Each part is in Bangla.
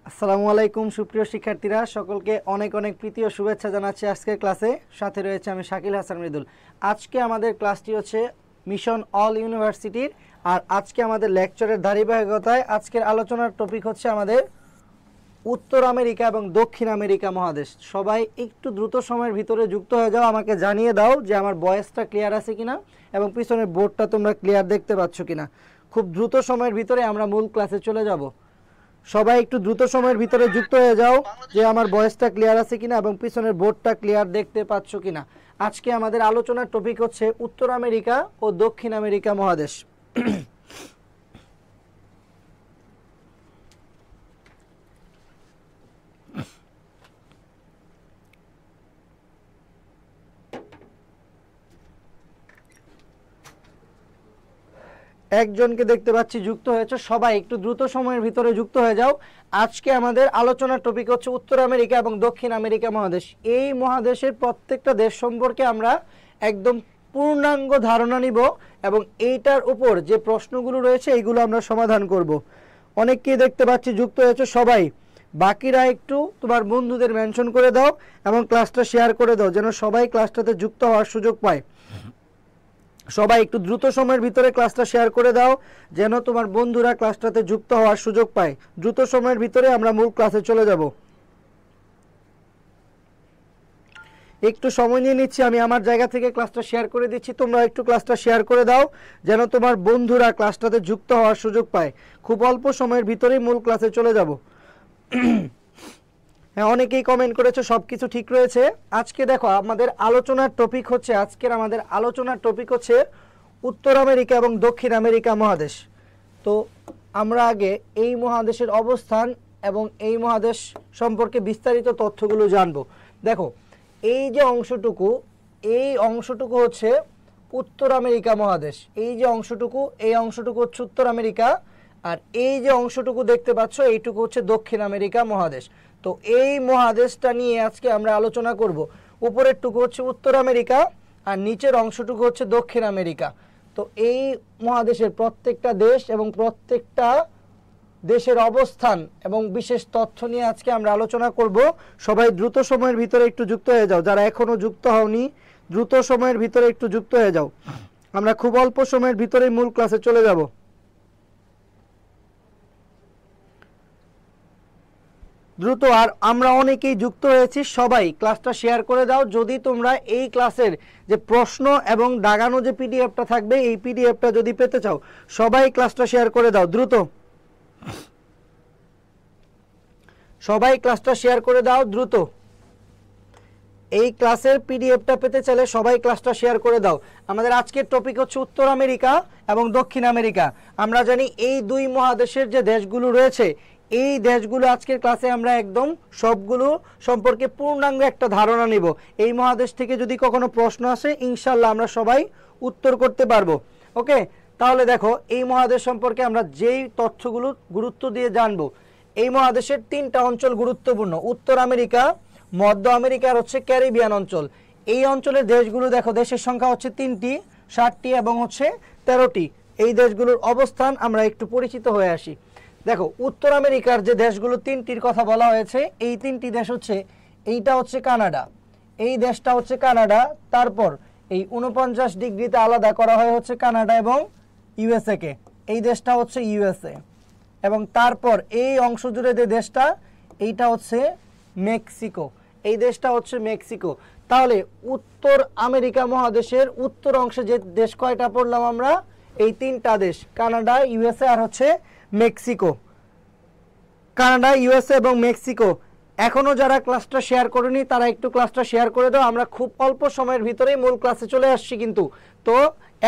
আসসালামু আলাইকুম সুপ্রিয় শিক্ষার্থীরা, সকলকে অনেক অনেক প্রীতি ও শুভেচ্ছা জানাচ্ছি আজকের ক্লাসে। সাথে রয়েছে আমি শাকিল হাসান মৃদুল। আজকে আমাদের ক্লাসটি হচ্ছে মিশন অল ইউনিভার্সিটির, আর আজকে আমাদের লেকচারের ধারাবাহিকতায় আজকের আলোচনার টপিক হচ্ছে আমাদের উত্তর আমেরিকা এবং দক্ষিণ আমেরিকা মহাদেশ। সবাই একটু দ্রুত সময়ের ভিতরে যুক্ত হয়ে যাও, আমাকে জানিয়ে দাও যে আমার ভয়েসটা ক্লিয়ার আছে কিনা এবং পিছনের বোর্ডটা তোমরা ক্লিয়ার দেখতে পাচ্ছ কিনা। খুব দ্রুত সময়ের ভিতরে আমরা মূল ক্লাসে চলে যাব। সবাই একটু দ্রুত সময়ের ভিতরে যুক্ত হয়ে যাও যে আমার ভয়েসটা ক্লিয়ার আছে কিনা এবং পিছনের বোর্ডটা ক্লিয়ার দেখতে পাচ্ছ কিনা। আজকে আমাদের আলোচনার টপিক হচ্ছে উত্তর আমেরিকা ও দক্ষিণ আমেরিকা মহাদেশ। একজনকে দেখতে পাচ্ছি যুক্ত হয়েছে, সবাই একটু দ্রুত সময়ের ভিতরে যুক্ত হয়ে যাও। আজকে আমাদের আলোচনার টপিক হচ্ছে উত্তর আমেরিকা এবং দক্ষিণ আমেরিকা মহাদেশ। এই মহাদেশের প্রত্যেকটা দেশ সম্পর্কে আমরা একদম পূর্ণাঙ্গ ধারণা নিব এবং এইটার উপর যে প্রশ্নগুলো রয়েছে এইগুলো আমরা সমাধান করব। অনেককেই দেখতে পাচ্ছি যুক্ত হয়েছে সবাই। বাকিরা একটু তোমার বন্ধুদের মেনশন করে দাও এবং ক্লাসটা শেয়ার করে দাও যেন সবাই ক্লাসটাতে যুক্ত হওয়ার সুযোগ পায়। সবাই একটু দ্রুত সময়ের ভিতরে ক্লাসটা শেয়ার করে দাও যেন তোমার বন্ধুরা ক্লাসটাতে যুক্ত হওয়ার সুযোগ পায়। দ্রুত সময়ের ভিতরে আমরা মূল ক্লাসে চলে যাব। একটু সময় নিয়ে নিচ্ছি, আমি আমার জায়গা থেকে ক্লাসটা শেয়ার করে দিচ্ছি, তোমরা একটু ক্লাসটা শেয়ার করে দাও যেন তোমার বন্ধুরা ক্লাসটাতে যুক্ত হওয়ার সুযোগ পায়। খুব অল্প সময়ের ভিতরেই মূল ক্লাসে চলে যাব। হ্যাঁ, অনেকেই কমেন্ট করেছে, সব কিছু ঠিক রয়েছে। আজকে দেখো আমাদের আলোচনার টপিক হচ্ছে উত্তর আমেরিকা এবং দক্ষিণ আমেরিকা মহাদেশ। তো আমরা আগে এই মহাদেশের অবস্থান এবং এই মহাদেশ সম্পর্কে বিস্তারিত তথ্যগুলো জানবো। দেখো এই যে অংশটুকু, এই অংশটুকু হচ্ছে উত্তর আমেরিকা মহাদেশ। এই যে অংশটুকু, এই অংশটুকু হচ্ছে উত্তর আমেরিকা, আর এই যে অংশটুকু দেখতে পাচ্ছ এইটুকু হচ্ছে দক্ষিণ আমেরিকা মহাদেশ। তো এই মহাদেশটা নিয়ে আজকে আমরা আলোচনা করব। উপরের টুকু হচ্ছে উত্তর আমেরিকা আর নিচের অংশটুকু হচ্ছে দক্ষিণ আমেরিকা। তো এই মহাদেশের প্রত্যেকটা দেশ এবং প্রত্যেকটা দেশের অবস্থান এবং বিশেষ তথ্য নিয়ে আজকে আমরা আলোচনা করব। সবাই দ্রুত সময়ের ভিতরে একটু যুক্ত হয়ে যাও, যারা এখনো যুক্ত হওনি দ্রুত সময়ের ভিতরে একটু যুক্ত হয়ে যাও। আমরা খুব অল্প সময়ের ভিতরেই মূল ক্লাসে চলে যাব। দ্রুত, আর আমরা অনেকেই যুক্ত হয়েছি, সবাই ক্লাসটা শেয়ার করে দাও। যদি তোমরা এই ক্লাসের যে প্রশ্ন এবং দাগানো যে পিডিএফটা থাকবে এই পিডিএফটা যদি পেতে চাও সবাই ক্লাসটা শেয়ার করে দাও। দ্রুত সবাই ক্লাসটা শেয়ার করে দাও দ্রুত। এই ক্লাসের পিডিএফটা পেতে চাইলে সবাই ক্লাসটা শেয়ার করে দাও। আমাদের আজকের টপিক হচ্ছে উত্তর আমেরিকা এবং দক্ষিণ আমেরিকা। আমরা জানি এই দুই মহাদেশের যে দেশগুলো রয়েছে এই দেশগুলো আজকের ক্লাসে আমরা একদম সবগুলো সম্পর্কে পূর্ণাঙ্গ একটা ধারণা নিব। এই মহাদেশ থেকে যদি কখনো প্রশ্ন আসে ইনশাল্লাহ আমরা সবাই উত্তর করতে পারবো। ওকে, তাহলে দেখো এই মহাদেশ সম্পর্কে আমরা যেই তথ্যগুলো গুরুত্ব দিয়ে জানবো। এই মহাদেশের তিনটা অঞ্চল গুরুত্বপূর্ণ: উত্তর আমেরিকা, মধ্য আমেরিকা আর হচ্ছে ক্যারিবিয়ান অঞ্চল। এই অঞ্চলের দেশগুলো দেখো, দেশের সংখ্যা হচ্ছে 3টি, 7টি এবং হচ্ছে 13টি। এই দেশগুলোর অবস্থান আমরা একটু পরিচিত হয়ে আসি। দেখো উত্তর আমেরিকার যে দেশগুলো 3টির কথা বলা হয়েছে, এই 3টি দেশ হচ্ছে, এইটা হচ্ছে কানাডা, এই দেশটা হচ্ছে কানাডা। তারপর এই 49 ডিগ্রিতে আলাদা করা হয় হচ্ছে কানাডা এবং ইউএসএ কে, এই দেশটা হচ্ছে ইউএসএ। এবং তারপর এই অংশ জুড়ে যে দেশটা এইটা হচ্ছে মেক্সিকো, এই দেশটা হচ্ছে মেক্সিকো। তাহলে উত্তর আমেরিকা মহাদেশের উত্তর অংশে যে দেশ কয়টা পড়লাম আমরা? এই 3টা দেশ, কানাডা, ইউএসএ আর হচ্ছে মেক্সিকো। কানাডা, ইউএসএ এবং মেক্সিকো। এখনো যারা ক্লাসটা শেয়ার করেনি তারা একটু ক্লাসটা শেয়ার করে দাও। আমরা খুব অল্প সময়ের ভিতরেই মূল ক্লাসে চলে আসছি কিন্তু, তো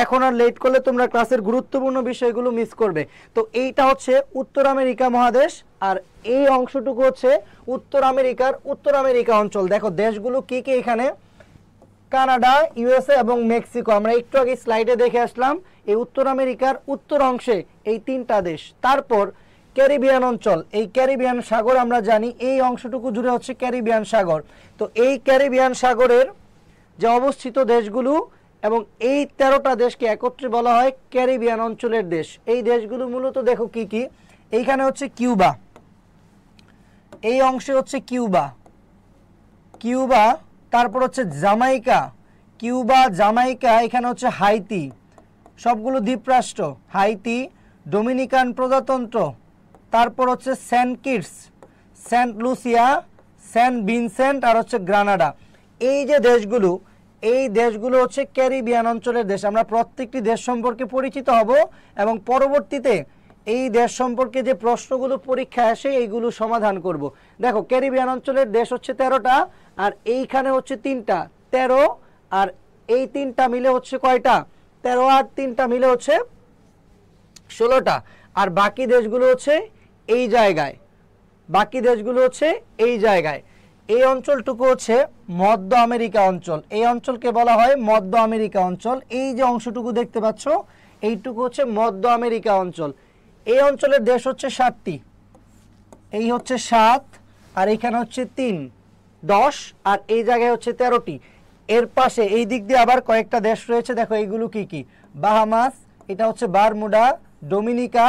এখন আর লেট করলে তোমরা ক্লাসের গুরুত্বপূর্ণ বিষয়গুলো মিস করবে। তো এইটা হচ্ছে উত্তর আমেরিকা মহাদেশ আর এই অংশটুকু হচ্ছে উত্তর আমেরিকা অঞ্চল। দেখো দেশগুলো কি কি এখানে: কানাডা, ইউএসএ এবং মেক্সিকো। আমরা একটু আগে স্লাইডে দেখে আসলাম এই উত্তর আমেরিকার উত্তর অংশে এই 3টা দেশ। তারপর ক্যারিবিয়ান অঞ্চল, এই ক্যারিবিয়ান সাগর আমরা জানি এই অংশটুকু জুড়ে হচ্ছে ক্যারিবিয়ান সাগর। তো এই ক্যারিবিয়ান সাগরের যে অবস্থিত দেশগুলো এবং এই 13টা দেশকে একত্রে বলা হয় ক্যারিবিয়ান অঞ্চলের দেশ। এই দেশগুলো মূলত দেখো কি কি, এইখানে হচ্ছে কিউবা, এই অংশে হচ্ছে কিউবা, কিউবা, তারপর হচ্ছে জামাইকা, কিউবা, জামাইকা, এখানে হচ্ছে হাইতি, সবগুলো দ্বীপরাষ্ট্র, হাইতি, ডোমিনিকান প্রজাতন্ত্র, তারপর হচ্ছে Saint Kitts, Saint Lucia, Saint Vincent আর হচ্ছে গ্রানাডা। এই যে দেশগুলো, এই দেশগুলো হচ্ছে ক্যারিবিয়ান অঞ্চলের দেশ। আমরা প্রত্যেকটি দেশ সম্পর্কে পরিচিত হব এবং পরবর্তীতে এই দেশ সম্পর্কে যে প্রশ্নগুলো পরীক্ষায় আসে এইগুলো সমাধান করব। দেখো ক্যারিবিয়ান অঞ্চলের দেশ হচ্ছে 13টা আর এইখানে হচ্ছে 3টা, 13 আর এই 3টা মিলে হচ্ছে কয়টা? 13 আর 3টা মিলে হচ্ছে 16টা। আর বাকি দেশগুলো হচ্ছে এই জায়গায়, বাকি দেশগুলো হচ্ছে এই জায়গায়। এই অঞ্চলটুকু হচ্ছে মধ্য আমেরিকা অঞ্চল, এই অঞ্চলকে বলা হয় মধ্য আমেরিকা অঞ্চল। এই যে অংশটুকু দেখতে পাচ্ছ এইটুকু হচ্ছে মধ্য আমেরিকা অঞ্চল। এই অঞ্চলের দেশ হচ্ছে 7টি, এই হচ্ছে 7 আর এখানে হচ্ছে 3, 10 আর এই জায়গায় হচ্ছে 13টি। এর পাশে এই দিক দিয়ে আবার কয়েকটা দেশ রয়েছে, দেখো এইগুলো কি কি? বাহামাস, এটা হচ্ছে Bermuda, Dominica,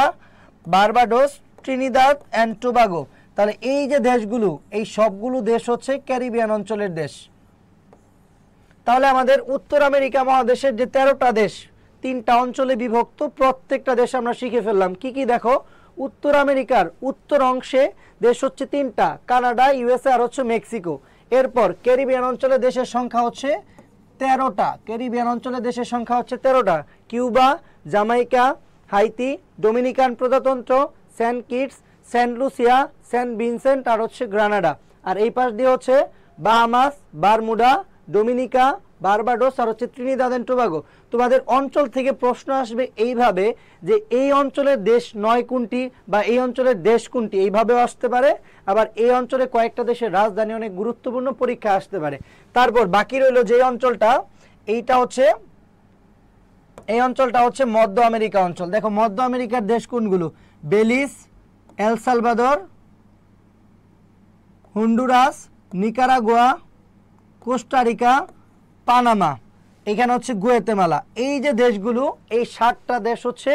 Barbados, Trinidad and Tobago. তাহলে এই যে দেশগুলো, এই সবগুলো দেশ হচ্ছে ক্যারিবিয়ান অঞ্চলের দেশ। তাহলে আমাদের উত্তর আমেরিকা মহাদেশের যে 13টা দেশ 3টা অঞ্চলে বিভক্ত, প্রত্যেকটা দেশ আমরা শিখে ফেললাম। কি কি দেখো? উত্তর আমেরিকার উত্তর অংশে দেশ হচ্ছে 3টা, কানাডা, ইউএসএ আর হচ্ছে মেক্সিকো। এরপর ক্যারিবিয়ান অঞ্চলের দেশের সংখ্যা হচ্ছে 13টা, ক্যারিবিয়ান অঞ্চলের দেশের সংখ্যা হচ্ছে 13টা, কিউবা, জামাইকা, হাইতি, ডোমিনিকান প্রজাতন্ত্র, Saint Kitts, Saint Lucia, Saint Vincent আর হচ্ছে গ্রানাডা। আর এই পাশ দিয়ে হচ্ছে বাহামাস, বারমুডা, ডোমিনিকা, বারবাডোস আর হচ্ছে ত্রিনিদাদ এন্ড টোবাগো। তোমাদের অঞ্চল থেকে প্রশ্ন আসবে এইভাবে যে এই অঞ্চলের দেশ 9 কোনটি বা এই অঞ্চলের দেশ কোনটি, এইভাবেও আসতে পারে। আবার এই অঞ্চলে কয়েকটা দেশের রাজধানী অনেক গুরুত্বপূর্ণ পরীক্ষা আসতে পারে। তারপর বাকি রইল যে অঞ্চলটা, এইটা হচ্ছে, এই অঞ্চলটা হচ্ছে মধ্য আমেরিকা অঞ্চল। দেখো মধ্য আমেরিকার দেশ কোনগুলো? Belize, El Salvador, Honduras, Nicaragua, Costa Rica, Panama, এখানে হচ্ছে গুয়েতেমালা। এই যে দেশগুলো, এই 7টা দেশ হচ্ছে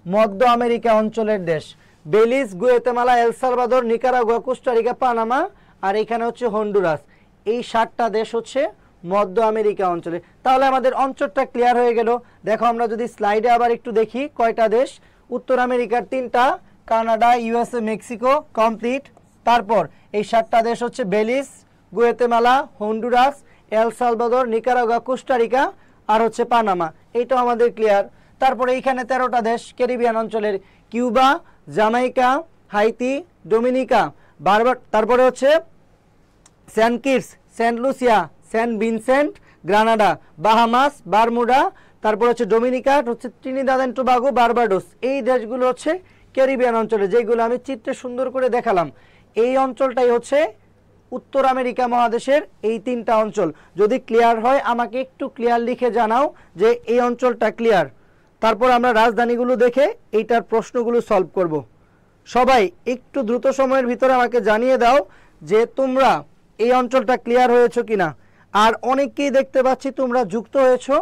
মধ্য আমেরিকা অঞ্চলের দেশ। Belize, Guatemala, El Salvador, Nicaragua, Costa Rica, Panama আর এখানে হচ্ছে হন্ডুরাস। এই 7টা দেশ হচ্ছে মধ্য আমেরিকা অঞ্চলে। তাহলে আমাদের অঞ্চলটা ক্লিয়ার হয়ে গেল। দেখো আমরা যদি স্লাইডে আবার একটু দেখি কয়টা দেশ। উত্তর আমেরিকার 3টা, কানাডা, ইউএসএ, মেক্সিকো, কমপ্লিট। তারপর এই 7টা দেশ হচ্ছে Belize, Guatemala, Honduras, El Salvador, Nicaragua, Costa Rica আর হচ্ছে পানামা। এইটাও আমাদের ক্লিয়ার। তারপরে এইখানে 13টা দেশ ক্যারিবিয়ান অঞ্চলের, কিউবা, জামাইকা, হাইতি, ডোমিনিকা, তারপরে হচ্ছে Saint Kitts, Saint Lucia, Saint Vincent, Grenada, Bahamas, Bermuda, তারপর হচ্ছে ডোমিনিকা, হচ্ছে ট্রিনিদাদ এন্ড টোবাগো, বারবাডোস। এই দেশগুলো হচ্ছে ক্যারিবিয়ান অঞ্চলে, যেগুলো আমি চিত্রে সুন্দর করে দেখালাম। এই অঞ্চলটাই হচ্ছে উত্তর আমেরিকা মহাদেশের এই 3টা অঞ্চল। যদি ক্লিয়ার হয় আমাকে একটু ক্লিয়ার লিখে জানাও যে এই অঞ্চলটা ক্লিয়ার। তারপর আমরা রাজধানীগুলো দেখে এইটার প্রশ্নগুলো সলভ করব। সবাই একটু দ্রুত সময়ের ভিতরে আমাকে জানিয়ে দাও যে তোমরা এই অঞ্চলটা ক্লিয়ার হয়েছো কিনা। আর অনেককেই দেখতে পাচ্ছি তোমরা যুক্ত হয়েছো,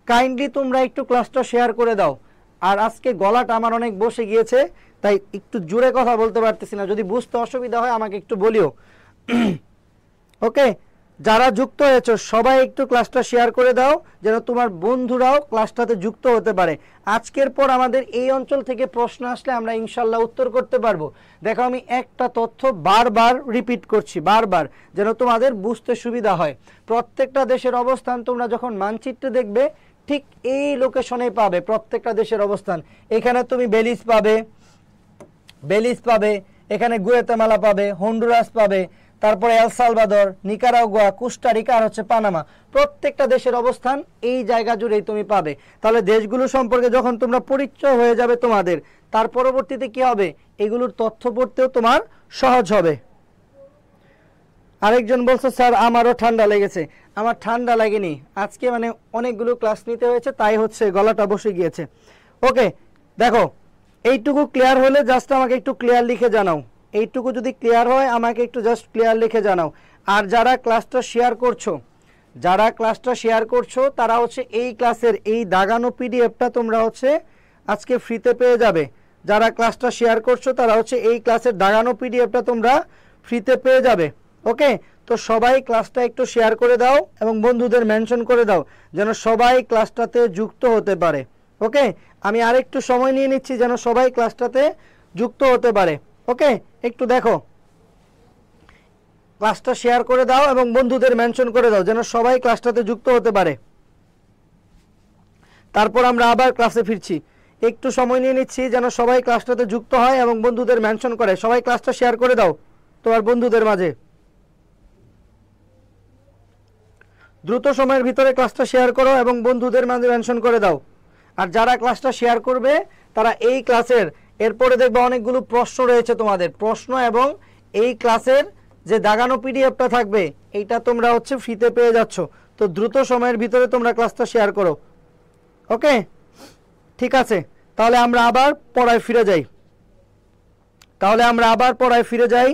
কাইন্ডলি তোমরা একটু ক্লাসটা শেয়ার করে দাও। আর আজকে গলাটা আমার অনেক বসে গিয়েছে, তাই একটু জোরে কথা বলতে পারতেছি না, যদি বুঝতে অসুবিধা হয় আমাকে একটু বলিও। ওকে, যারা যুক্ত হয়েছো সবাই একটু ক্লাসটা শেয়ার করে দাও যেন তোমার বন্ধুরাও ক্লাসটাতে যুক্ত হতে পারে। আজকের পর আমাদের এই অঞ্চল থেকে প্রশ্ন আসলে আমরা ইনশাল্লাহ উত্তর করতে পারবো। দেখো আমি একটা তথ্য বারবার রিপিট করছি, বারবার, যেন তোমাদের বুঝতে সুবিধা হয়। প্রত্যেকটা দেশের অবস্থান তোমরা যখন মানচিত্রে দেখবে ঠিক এই লোকেশনে পাবে প্রত্যেকটা দেশের অবস্থান। এখানে তুমি বেলিজ পাবে, এখানে গুয়েতেমালা পাবে, হন্ডুরাস পাবে, তারপরে এল সালভাদর, নিকারাগুয়া, কোস্টারিকা আর হচ্ছে পানামা। প্রত্যেকটা দেশের অবস্থান এই জায়গা জুড়েই তুমি পাবে। তাহলে দেশগুলো সম্পর্কে যখন তোমরা পরিচয় হয়ে যাবে তোমাদের, তার পরবর্তীতে কি হবে? এগুলোর তথ্য পড়তেও তোমার সহজ হবে। আরেকজন বলছে স্যার আমারও ঠান্ডা লেগেছে। আমার ঠান্ডা লাগেনি, আজকে মানে অনেকগুলো ক্লাস নিতে হয়েছে তাই হচ্ছে গলাটা বসে গিয়েছে। ওকে, দেখো এইটুকু ক্লিয়ার হলে জাস্ট আমাকে একটু ক্লিয়ার লিখে জানাও। এইটুকু যদি ক্লিয়ার হয় আমাকে একটু জাস্ট ক্লিয়ার লিখে জানাও। আর যারা ক্লাসটা শেয়ার করছো তারা হচ্ছে এই ক্লাসের এই দাগানো পিডিএফটা তোমরা হচ্ছে আজকে ফ্রিতে পেয়ে যাবে। যারা ক্লাসটা শেয়ার করছো তারা হচ্ছে এই ক্লাসের দাগানো পিডিএফটা তোমরা ফ্রিতে পেয়ে যাবে। ওকে, তো সবাই ক্লাসটা একটু শেয়ার করে দাও এবং বন্ধুদের মেনশন করে দাও যেন সবাই ক্লাসটাতে যুক্ত হতে পারে। ওকে, আমি আরেকটু সময় নিয়ে নিচ্ছি যেন সবাই ক্লাসটাতে যুক্ত হতে পারে। ওকে, একটু দেখো, ক্লাসটা শেয়ার করে দাও এবং বন্ধুদের মেনশন করে দাও যেন সবাই ক্লাসটাতে যুক্ত হতে পারে। তারপর আমরা আবার ক্লাসে ফিরছি। একটু সময় নিয়ে নিচ্ছি যেন সবাই ক্লাসটাতে যুক্ত হয় এবং বন্ধুদের মেনশন করে। সবাই ক্লাসটা শেয়ার করে দাও তোমার বন্ধুদের মাঝে। দ্রুত সময়ের ভিতরে ক্লাসটা শেয়ার করো এবং বন্ধুদের মাঝে মেনশন করে দাও। আর যারা ক্লাসটা শেয়ার করবে তারা এই ক্লাসের এরপরে দেখবে অনেকগুলো প্রশ্ন রয়েছে তোমাদের প্রশ্ন, এবং এই ক্লাসের যে দাগানো পিডিএফটা থাকবে এইটা তোমরা হচ্ছে ফ্রিতে পেয়ে যাচ্ছ। তো দ্রুত সময়ের ভিতরে তোমরা ক্লাসটা শেয়ার করো। ওকে, ঠিক আছে, তাহলে আমরা আবার পড়ায় ফিরে যাই।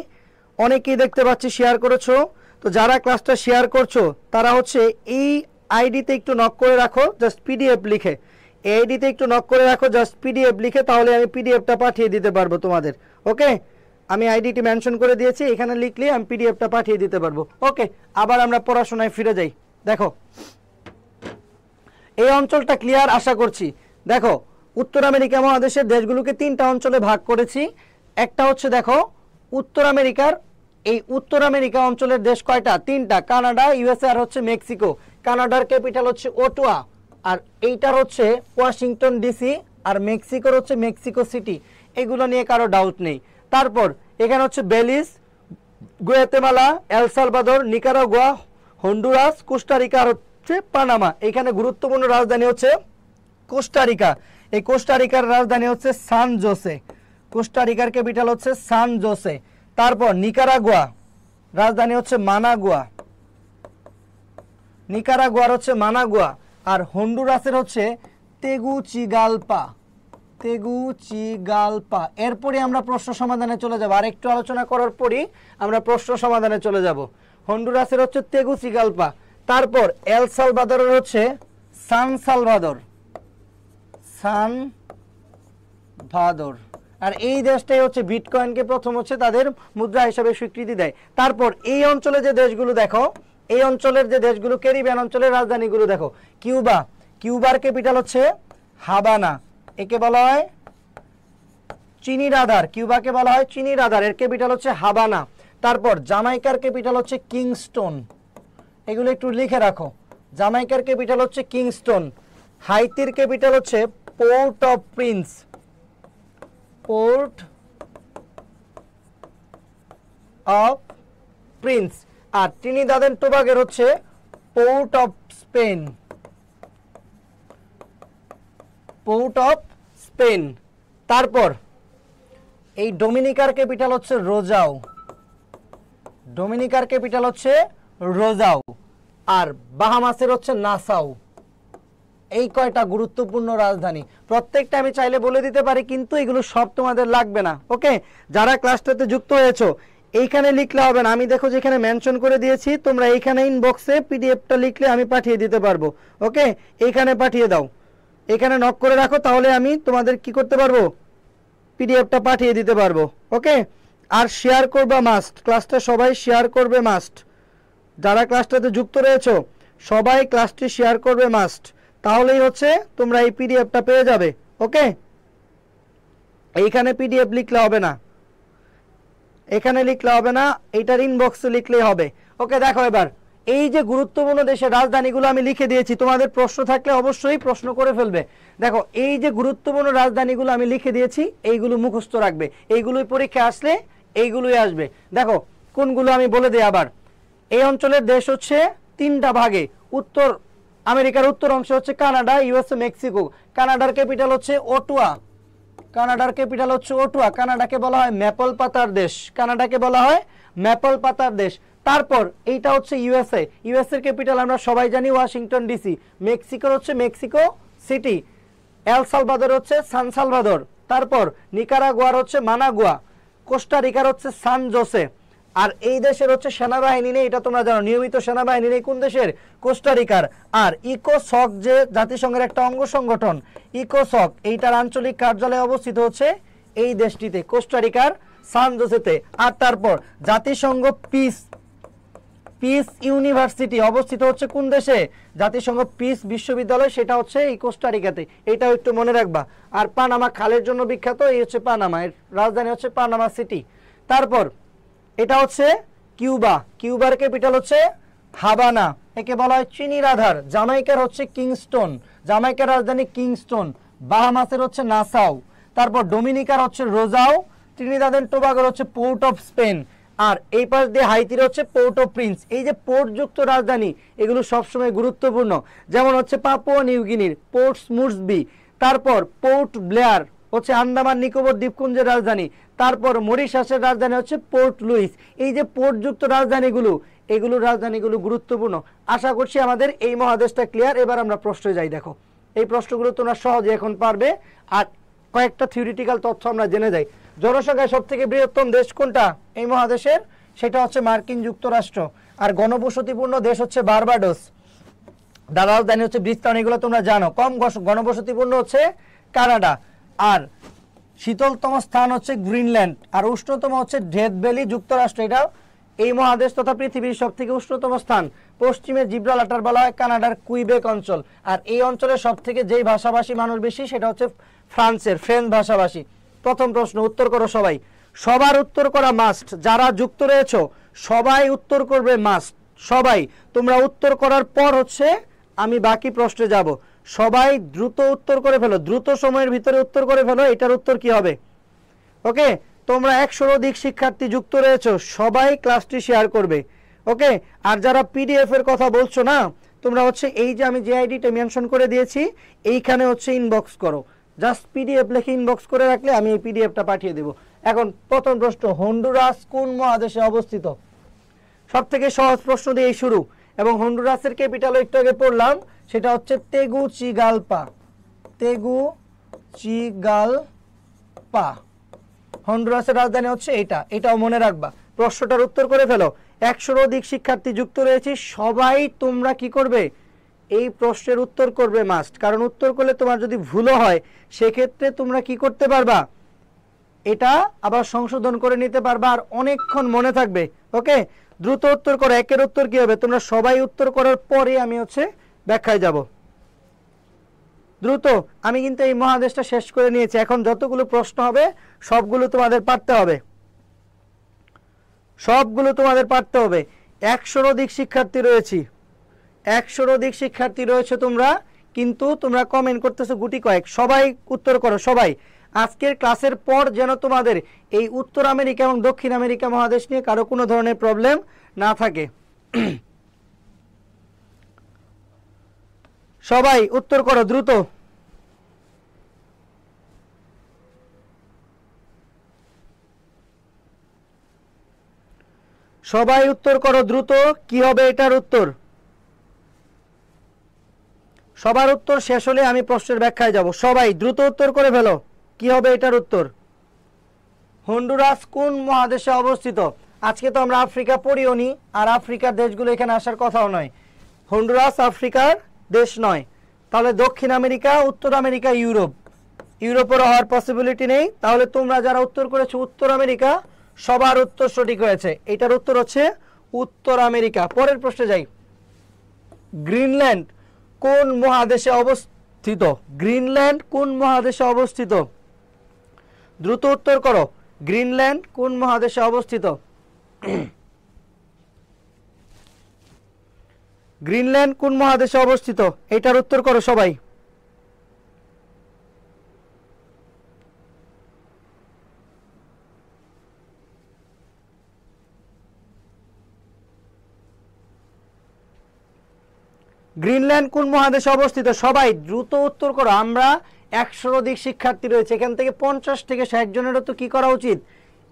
অনেকেই দেখতে পাচ্ছি শেয়ার করেছো। তো যারা ক্লাসটা শেয়ার করছো তারা হচ্ছে এই আইডিতে একটু নক করে রাখো, জাস্ট পিডিএফ লিখে। এই আইডিতে একটু নক করে রাখো জাস্ট পিডিএফ লিখে, তাহলে আমি পিডিএফটা পাঠিয়ে দিতে পারবো তোমাদের। ওকে, আমি আইডিটি মেনশন করে দিয়েছি, এখানে লিখলে আমি পিডিএফটা পাঠিয়ে দিতে পারবো। ওকে, আবার আমরা পড়াশোনায় ফিরে যাই। দেখো, এই অঞ্চলটা ক্লিয়ার আশা করছি। দেখো, উত্তর আমেরিকা মহাদেশের দেশগুলোকে 3টা অঞ্চলে ভাগ করেছি। একটা হচ্ছে দেখো উত্তর আমেরিকার, এই উত্তর আমেরিকা অঞ্চলের দেশ কয়টা? 3টা, কানাডা, ইউএসএ আর হচ্ছে মেক্সিকো। কানাডার ক্যাপিটাল হচ্ছে ওটোয়া, আর এইটার হচ্ছে ওয়াশিংটন ডিসি, আর মেক্সিকোর হচ্ছে মেক্সিকো সিটি। এগুলো নিয়ে কারো ডাউট নেই। তারপর এখানে হচ্ছে Belize, Guatemala, El Salvador, Nicaragua, Honduras, Costa Rica আর হচ্ছে পানামা। এখানে গুরুত্বপূর্ণ রাজধানী হচ্ছে কোস্টারিকা। এই কোস্টারিকার রাজধানী হচ্ছে সান জোসে। কোস্টারিকার ক্যাপিটাল হচ্ছে সান জোসে। তারপর নিকারাগুয়া, রাজধানী হচ্ছে মানাগুয়া। নিকারাগুয়ার হচ্ছে মানাগুয়া। আর হন্ডুরাসের হচ্ছে তেগুচিগালপা। তেগুচিগালপা। এরপরে আমরা প্রশ্ন সমাধানে চলে যাব। আর একটু আলোচনা করার পরই আমরা প্রশ্ন সমাধানে চলে যাব। হন্ডুরাসের হচ্ছে তেগুচিগালপা। তারপর এল সালভাদরের হচ্ছে সান সালভাদর। সান ভাদর। আর এই দেশটাই হচ্ছে বিটকয়েনকে প্রথম হচ্ছে তাদের মুদ্রা হিসাবে স্বীকৃতি দেয়। তারপর এই অঞ্চলে যে দেশগুলো দেখো, এই অঞ্চলের যে দেশগুলো ক্যারিবিয়ান অঞ্চলের রাজধানীগুলো দেখো। কিউবা, কিউবার ক্যাপিটাল হচ্ছে হাবানা, একে বলা হয় চিনিরাদার। কিউবাকে বলা হয় চিনিরাদার, এর ক্যাপিটাল হচ্ছে হাবানা। তারপর জামাইকার ক্যাপিটাল হচ্ছে কিংস্টন। এগুলো একটু লিখে রাখো। জামাইকার ক্যাপিটাল হচ্ছে কিংস্টন। হাইতির ক্যাপিটাল হচ্ছে Port of Prince. Port of Prince. আর ট্রিনিদাদ এন্ড টোবাগোর হচ্ছে Port of Spain. Port of Spain. তারপর এই ডোমিনিকার ক্যাপিটাল হচ্ছে রোজাও। ডোমিনিকার ক্যাপিটাল হচ্ছে রোজাও। আর বাহামাসের হচ্ছে নাসাউ। এই কয়টা গুরুত্বপূর্ণ রাজধানী। প্রত্যেকটা আমি চাইলে বলে দিতে পারি, কিন্তু এগুলো সব তোমাদের লাগবে না। ওকে, যারা ক্লাসটাতে যুক্ত হয়েছো এইখানে লিখলে হবে না। আমি দেখো যেখানে মেনশন করে দিয়েছি, তোমরা এইখানে ইনবক্সে পিডিএফটা লিখলে আমি পাঠিয়ে দিতে পারবো। ওকে, এইখানে পাঠিয়ে দাও, এখানে নক করে রাখো, তাহলে আমি তোমাদের কি করতে পারবো? পিডিএফটা পাঠিয়ে দিতে পারবো। ওকে, আর শেয়ার করবা মাস্ট। ক্লাসটা সবাই শেয়ার করবে মাস্ট। যারা ক্লাসটাতে যুক্ত রয়েছো সবাই ক্লাসটি শেয়ার করবে মাস্ট, তাহলেই হচ্ছে তোমরা এই পিডিএফটা পেয়ে যাবে। ওকে, এইখানে পিডিএফ লিখলে হবে না, এখানে লিখলে হবে না, এইটার ইনবক্সে লিখলেই হবে। ওকে, দেখো এবার এই যে গুরুত্বপূর্ণ দেশের রাজধানীগুলো আমি লিখে দিয়েছি। তোমাদের প্রশ্ন থাকলে অবশ্যই প্রশ্ন করে ফেলবে। দেখো, এই যে গুরুত্বপূর্ণ রাজধানীগুলো আমি লিখে দিয়েছি, এইগুলো মুখস্থ রাখবে। এইগুলোই পরীক্ষা আসলে এইগুলোই আসবে। দেখো কোনগুলো আমি বলে দিই আবার। এই অঞ্চলের দেশ হচ্ছে 3টা ভাগে। উত্তর আমেরিকার উত্তর অংশ হচ্ছে কানাডা, ইউএসএ, মেক্সিকো। কানাডার ক্যাপিটাল হচ্ছে ওটোয়া। কানাডার ক্যাপিটাল হচ্ছে ওটোয়া। কানাডাকে বলা হয় ম্যাপল পাতার দেশ। কানাডাকে বলা হয় ম্যাপল পাতার দেশ। তারপর এইটা হচ্ছে ইউএসএ। ইউএসএ এর ক্যাপিটাল আমরা সবাই জানি ওয়াশিংটন ডিসি। মেক্সিকোর হচ্ছে মেক্সিকো সিটি। এল সালভাদর হচ্ছে সান সালভাদর। তারপর নিকারাগুয়ার হচ্ছে মানাগুয়া। কোস্টারিকার হচ্ছে সান জোসে। আর এই দেশের হচ্ছে সেনাবাহিনী নেই, এটা তোমরা জানো। নিয়মিত সেনাবাহিনী নেই কোন দেশের? কোস্টারিকার। আর ইকোসক যে জাতিসংঘের একটা অঙ্গ সংগঠন, ইকোসক, এইটার আঞ্চলিক কার্যালয় অবস্থিত হচ্ছে এই দেশটিতে, কোস্টারিকার সান জোসেতে। আর তারপর জাতিসংঘ পিস ইউনিভার্সিটি অবস্থিত হচ্ছে কোন দেশে? জাতিসংঘ পিস বিশ্ববিদ্যালয়, সেটা হচ্ছে এই কোস্টারিকাতে। এটাও একটু মনে রাখবা। আর পানামা খালের জন্য বিখ্যাত, এই হচ্ছে পানামা, এর রাজধানী হচ্ছে পানামা সিটি। তারপর এটা হচ্ছে কিউবা, কিউবার ক্যাপিটাল হচ্ছে হাভানা, একে বলা হয় চিনির আধার। জামাইকার হচ্ছে কিংস্টন, জামাইকার রাজধানী কিংস্টন। বাহামাসের হচ্ছে নাসাউ। তারপর ডোমিনিকার হচ্ছে রোজাও। ট্রিনিদাদ এন্ড টোবাগোর হচ্ছে পোর্ট অফ স্পেন। আর এই পাশ দিয়ে হাইতির হচ্ছে পোর্ট অফ প্রিন্স। এই যে পোর্টযুক্ত রাজধানী, এগুলো সবসময় গুরুত্বপূর্ণ। যেমন হচ্ছে পাপুয়া নিউগিনির পোর্ট মুরসবি। তারপর পোর্ট ব্লেয়ার হচ্ছে আন্দামান নিকোবর দ্বীপপুঞ্জের রাজধানী। তারপর মরিশাসের রাজধানী হচ্ছে পোর্ট লুইস। এই যে পোর্টযুক্ত রাজধানীগুলো, এগুলোর রাজধানীগুলো গুরুত্বপূর্ণ। আশা করছি আমাদের এই মহাদেশটা ক্লিয়ার। এবার আমরা প্রশ্নে যাই। দেখো এই প্রশ্নগুলো তোমরা সহজে এখন পারবে। আর কয়েকটা থিওরিটিক্যাল তথ্য আমরা জেনে যাই। জনসংখ্যায় সব থেকে বৃহত্তম দেশ কোনটা এই মহাদেশের? সেটা হচ্ছে মার্কিন যুক্তরাষ্ট্র। আর ঘনবসতিপূর্ণ দেশ হচ্ছে বারবাডোস। রাজধানী হচ্ছে ব্রিজটাউন, এগুলো তোমরা জানো। কম ঘনবসতিপূর্ণ হচ্ছে কানাডা। আর শীতলতম স্থান হচ্ছে গ্রিনল্যান্ড। আর উষ্ণতম হচ্ছে ডেথ ভ্যালি, যুক্তরাষ্ট্র। এটা এই মহাদেশ তথা পৃথিবীর সব থেকে উষ্ণতম স্থান। পশ্চিমে জিব্রাল্টার বলা হয় কানাডার কুইবেক অঞ্চল। আর এই অঞ্চলের সব থেকে যেই ভাষাভাষী মানুষ বেশি, সেটা হচ্ছে ফ্রান্সের, ফ্রেঞ্চ ভাষাভাষী। প্রথম প্রশ্ন উত্তর করো সবাই। সবার উত্তর করা মাস্ট। যারা যুক্ত রয়েছ সবাই উত্তর করবে মাস্ট। সবাই তোমরা উত্তর করার পর হচ্ছে আমি বাকি প্রশ্নে যাব। সবাই দ্রুত উত্তর করে ফেলো, দ্রুত সময়ের ভিতরে উত্তর করে ফেলো। এটার উত্তর কি হবে? ওকে, তোমরা 100-র অধিক শিক্ষার্থী যুক্ত রয়েছে, সবাই ক্লাসটি শেয়ার করবে। ওকে, আর যারা পিডিএফ এর কথা বলছো না, তোমরা হচ্ছে এই যে আমি যে আইডিটা মেনশন করে দিয়েছি, এইখানে হচ্ছে ইনবক্স করো। জাস্ট পিডিএফ লিখে ইনবক্স করে রাখলে আমি এই পিডিএফটা পাঠিয়ে দেব। এখন প্রথম প্রশ্ন, হন্ডুরাস কোন মহাদেশে অবস্থিত? সব থেকে সহজ প্রশ্ন দিয়ে শুরু। এবং হন্ডুরাসের ক্যাপিটাল একটু আগে পড়লাম, সেটা হচ্ছে তেগুচিগালপা। তেগুচিগালপা হন্ডুরাসের রাজধানী হচ্ছে এটা। এটাও মনে রাখবা। প্রশ্নটার উত্তর করে ফেলো। 100-র অধিক শিক্ষার্থী যুক্ত রয়েছে, সবাই তোমরা কি করবে? এই প্রশ্নের উত্তর করবে মাস্ট। কারণ উত্তর করলে তোমার যদি ভুলও হয়, সেক্ষেত্রে তোমরা কি করতে পারবা? এটা আবার সংশোধন করে নিতে পারবা, আর অনেকক্ষণ মনে থাকবে। ওকে, দ্রুত উত্তর করো। একের উত্তর কি হবে? তোমরা সবাই উত্তর করার পরে আমি হচ্ছে ব্যাখ্যায় যাব। দ্রুত, আমি কিন্তু এই মহাদেশটা শেষ করে নিয়েছি। এখন যতগুলো প্রশ্ন হবে সবগুলো তোমাদের পারতে হবে, সবগুলো তোমাদের পারতে হবে। 100-র অধিক শিক্ষার্থী রয়েছে, 100-র অধিক শিক্ষার্থী রয়েছে তোমরা, কিন্তু তোমরা কমেন্ট করতেছো গুটি কয়েক। সবাই উত্তর করো সবাই। আজকের ক্লাসের পর যেন তোমাদের এই উত্তর আমেরিকা এবং দক্ষিণ আমেরিকা মহাদেশ নিয়ে কারো কোনো ধরনের প্রবলেম না থাকে। সবাই উত্তর করো দ্রুত। সবাই উত্তর করো দ্রুত। কি হবে এটার উত্তর? সবার উত্তর শেষ হলে আমি প্রশ্নের ব্যাখ্যায় যাব। সবাই দ্রুত উত্তর করে ফেলো। কি হবে এটার উত্তর? হন্ডুরাস কোন মহাদেশে অবস্থিত? আজকে তো আমরা আফ্রিকা পড়িও নি, আর আফ্রিকার দেশগুলো এখানে আসার কথাও নয়। হন্ডুরাস আফ্রিকার দেশ নয়। তাহলে দক্ষিণ আমেরিকা, উত্তর আমেরিকা, ইউরোপ। ইউরোপের হওয়ার পসিবিলিটি নেই। তাহলে তোমরা যারা উত্তর করেছো উত্তর আমেরিকা, সবার উত্তর সঠিক হয়েছে। এটার উত্তর হচ্ছে উত্তর আমেরিকা। পরের প্রশ্নে যাই। গ্রিনল্যান্ড কোন মহাদেশে অবস্থিত? গ্রিনল্যান্ড কোন মহাদেশে অবস্থিত? দ্রুত উত্তর করো। গ্রিনল্যান্ড কোন মহাদেশে অবস্থিত? গ্রিনল্যান্ড কোন মহাদেশে অবস্থিত? এটার উত্তর করো সবাই। গ্রিনল্যান্ড কোন মহাদেশে অবস্থিত? সবাই দ্রুত উত্তর করো। আমরা 100-র অধিক শিক্ষার্থী রয়েছে, এখান থেকে 50 থেকে 60 জনেরও তো কি করা উচিত?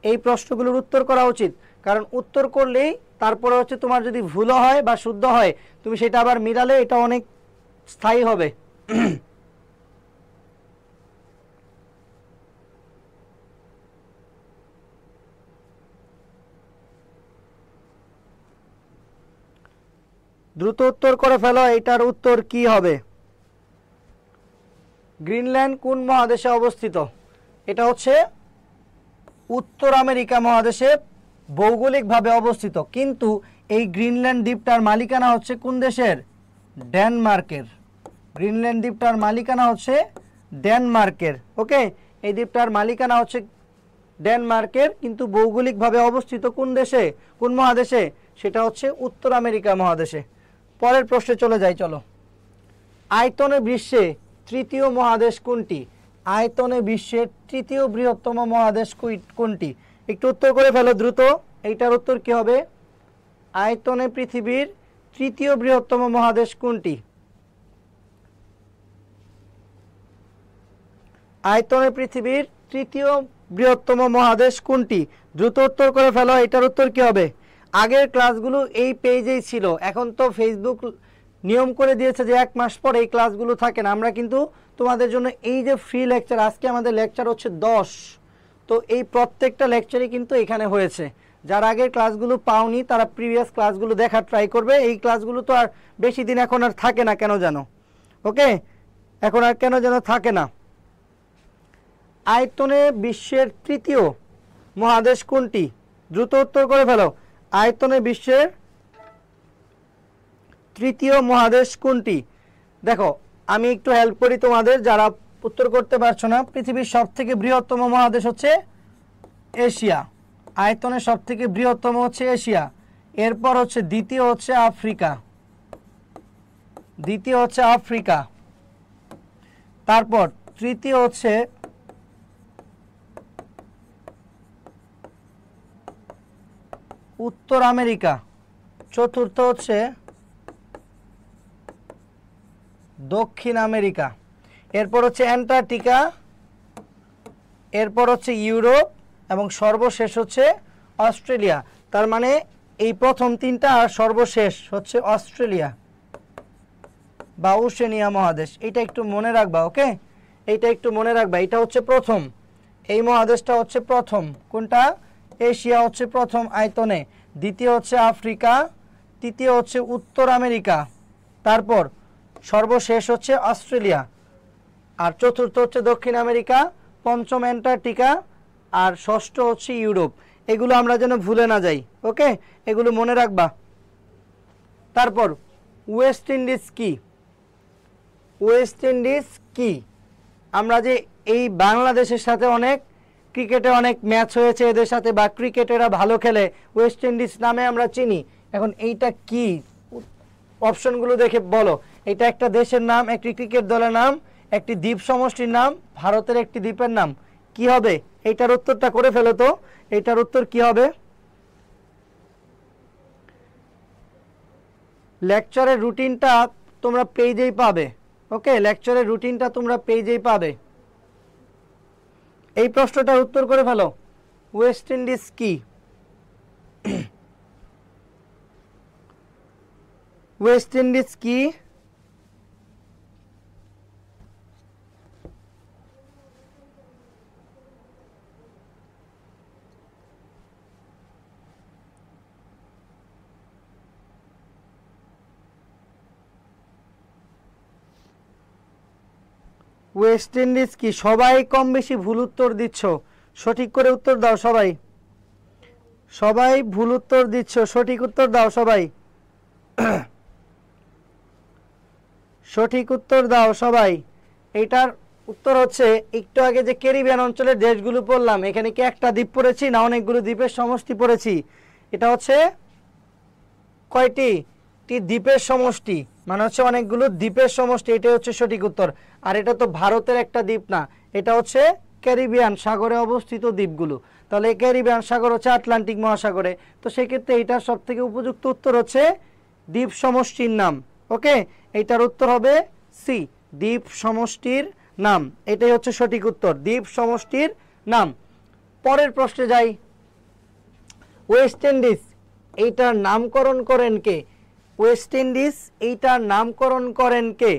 এই প্রশ্নগুলোর উত্তর করা উচিত। কারণ উত্তর করলেই তারপরে হচ্ছে তোমার যদি ভুল হয় বা শুদ্ধ হয়, তুমি সেটা আবার মিলালে এটা অনেক স্থায়ী হবে। দ্রুত উত্তর করে ফেলো। এটার উত্তর কি হবে? গ্রিনল্যান্ড কোন মহাদেশে অবস্থিত? এটা হচ্ছে উত্তর আমেরিকা মহাদেশে ভৌগোলিকভাবে অবস্থিত, কিন্তু এই গ্রিনল্যান্ড দ্বীপটার মালিকানা হচ্ছে কোন দেশের? ডেনমার্কের। গ্রিনল্যান্ড দ্বীপটার মালিকানা হচ্ছে ডেনমার্কের। ওকে, এই দ্বীপটার মালিকানা হচ্ছে ডেনমার্কের, কিন্তু ভৌগোলিকভাবে অবস্থিত কোন দেশে, কোন মহাদেশে? সেটা হচ্ছে উত্তর আমেরিকা মহাদেশে। পরের প্রশ্নে চলে যাই, চলো। আয়তনে বিশ্বে তৃতীয় মহাদেশ কোনটি? আয়তনে বিশ্বের তৃতীয় বৃহত্তম মহাদেশ কোনটি? একটু উত্তর করে ফেলো দ্রুত। এইটার উত্তর কি হবে? আয়তনে পৃথিবীর তৃতীয় বৃহত্তম মহাদেশ কোনটি? আয়তনে পৃথিবীর তৃতীয় বৃহত্তম মহাদেশ কোনটি? দ্রুত উত্তর করে ফেলো। এটার উত্তর কি হবে? আগের ক্লাসগুলো এই পেজেই ছিল, এখন তো ফেসবুক নিয়ম করে দিয়েছে যে 1 মাস পর এই ক্লাসগুলো থাকে না। আমরা কিন্তু তোমাদের জন্য এই যে ফ্রি লেকচার, আজকে আমাদের লেকচার হচ্ছে 10, তো এই প্রত্যেকটা লেকচারই কিন্তু এখানে হয়েছে। যারা আগের ক্লাসগুলো পাওনি তারা প্রিভিয়াস ক্লাসগুলো দেখার ট্রাই করবে। এই ক্লাসগুলো তো আর বেশি দিন এখন আর থাকে না, কেন জানো? ওকে, এখন আর কেন যেন থাকে না। আয়তনে বিশ্বের তৃতীয় মহাদেশ কোনটি? দ্রুত উত্তর করে ফেলো। আয়তনে বিশ্বের তৃতীয় মহাদেশ কোনটি? দেখো, আমি একটু হেল্প করি তোমাদের যারা উত্তর করতে পারছো না। পৃথিবীর সবথেকে বৃহত্তম মহাদেশ হচ্ছে এশিয়া। আয়তনে সবথেকে বৃহত্তম হচ্ছে এশিয়া। এরপর হচ্ছে দ্বিতীয় হচ্ছে আফ্রিকা, দ্বিতীয় হচ্ছে আফ্রিকা। তারপর তৃতীয় হচ্ছে উত্তর আমেরিকা। চতুর্থ হচ্ছে দক্ষিণ আমেরিকা। এরপর হচ্ছে অ্যান্টার্কটিকা, এরপর হচ্ছে ইউরোপ, এবং সর্বশেষ হচ্ছে অস্ট্রেলিয়া। তার মানে এই প্রথম তিনটা আর সর্বশেষ হচ্ছে অস্ট্রেলিয়া বা ওশেনিয়া মহাদেশ। এটা একটু মনে রাখবা। ওকে, এইটা একটু মনে রাখবা। এটা হচ্ছে প্রথম, এই মহাদেশটা হচ্ছে প্রথম। কোনটা? এশিয়া হচ্ছে প্রথম আয়তনে, দ্বিতীয় হচ্ছে আফ্রিকা, তৃতীয় হচ্ছে উত্তর আমেরিকা, তারপর সর্বশেষ হচ্ছে অস্ট্রেলিয়া, আর চতুর্থ হচ্ছে দক্ষিণ আমেরিকা, পঞ্চম অ্যান্টার্কটিকা, আর ষষ্ঠ হচ্ছে ইউরোপ। এগুলো আমরা যেন ভুলে না যাই। ওকে, এগুলো মনে রাখবা। তারপর ওয়েস্ট ইন্ডিজ কি? ওয়েস্ট ইন্ডিজ কি? আমরা যে এই বাংলাদেশের সাথে অনেক ক্রিকেটে অনেক ম্যাচ হয়েছে এদের সাথে, বা ক্রিকেটেরা ভালো খেলে, ওয়েস্ট ইন্ডিজ নামে আমরা চিনি। এখন এইটা কি? অপশনগুলো দেখে বলো। এটা একটা দেশের নাম, একটি ক্রিকেট দলের নাম, একটি দ্বীপ সমষ্টির নাম, ভারতের একটি দ্বীপের নাম। কি হবে? এইটার উত্তরটা করে ফেলো তো। এইটার উত্তর কি হবে? লেকচারের রুটিনটা তোমরা পেজেই পাবে। ওকে, লেকচারের রুটিনটা তোমরা পেজেই পাবে। এই প্রশ্নটার উত্তর করে ফেলো। ওয়েস্ট ইন্ডিজ কি? ওয়েস্ট ইন্ডিজ কি? ওয়েস্ট ইন্ডিজ কি? সবাই কম বেশি ভুল উত্তর দিচ্ছ, সঠিক করে উত্তর দাও সবাই। সবাই ভুল উত্তর দিচ্ছ, সঠিক উত্তর দাও সবাই। সঠিক উত্তর দাও সবাই। এটার উত্তর হচ্ছে, একটু আগে যে ক্যারিবিয়ান অঞ্চলের দেশগুলো পড়লাম, এখানে কি একটা দ্বীপ পড়েছি না অনেকগুলো দ্বীপের সমষ্টি পড়েছি? এটা হচ্ছে কয়টি? দ্বীপের সমষ্টি, মানে হচ্ছে অনেকগুলো দ্বীপের সমষ্টি। এটাই হচ্ছে সঠিক উত্তর। আর এটা তো ভারতের একটা দ্বীপ না, এটা হচ্ছে ক্যারিবিয়ান সাগরে অবস্থিত দ্বীপগুলো। তাহলে ক্যারিবিয়ান সাগর হচ্ছে আটলান্টিক মহাসাগরে, তো সেক্ষেত্রে এটার সব থেকে উপযুক্ত উত্তর হচ্ছে দ্বীপ সমষ্টির নাম। ওকে, এইটার উত্তর হবে সি, দ্বীপ সমষ্টির নাম। এটাই হচ্ছে সঠিক উত্তর, দ্বীপ সমষ্টির নাম। পরের প্রশ্নে যাই। ওয়েস্ট ইন্ডিজ এইটার নামকরণ করেন কে? ওয়েস্ট ইন্ডিজ এইটার নামকরণ করেন কে?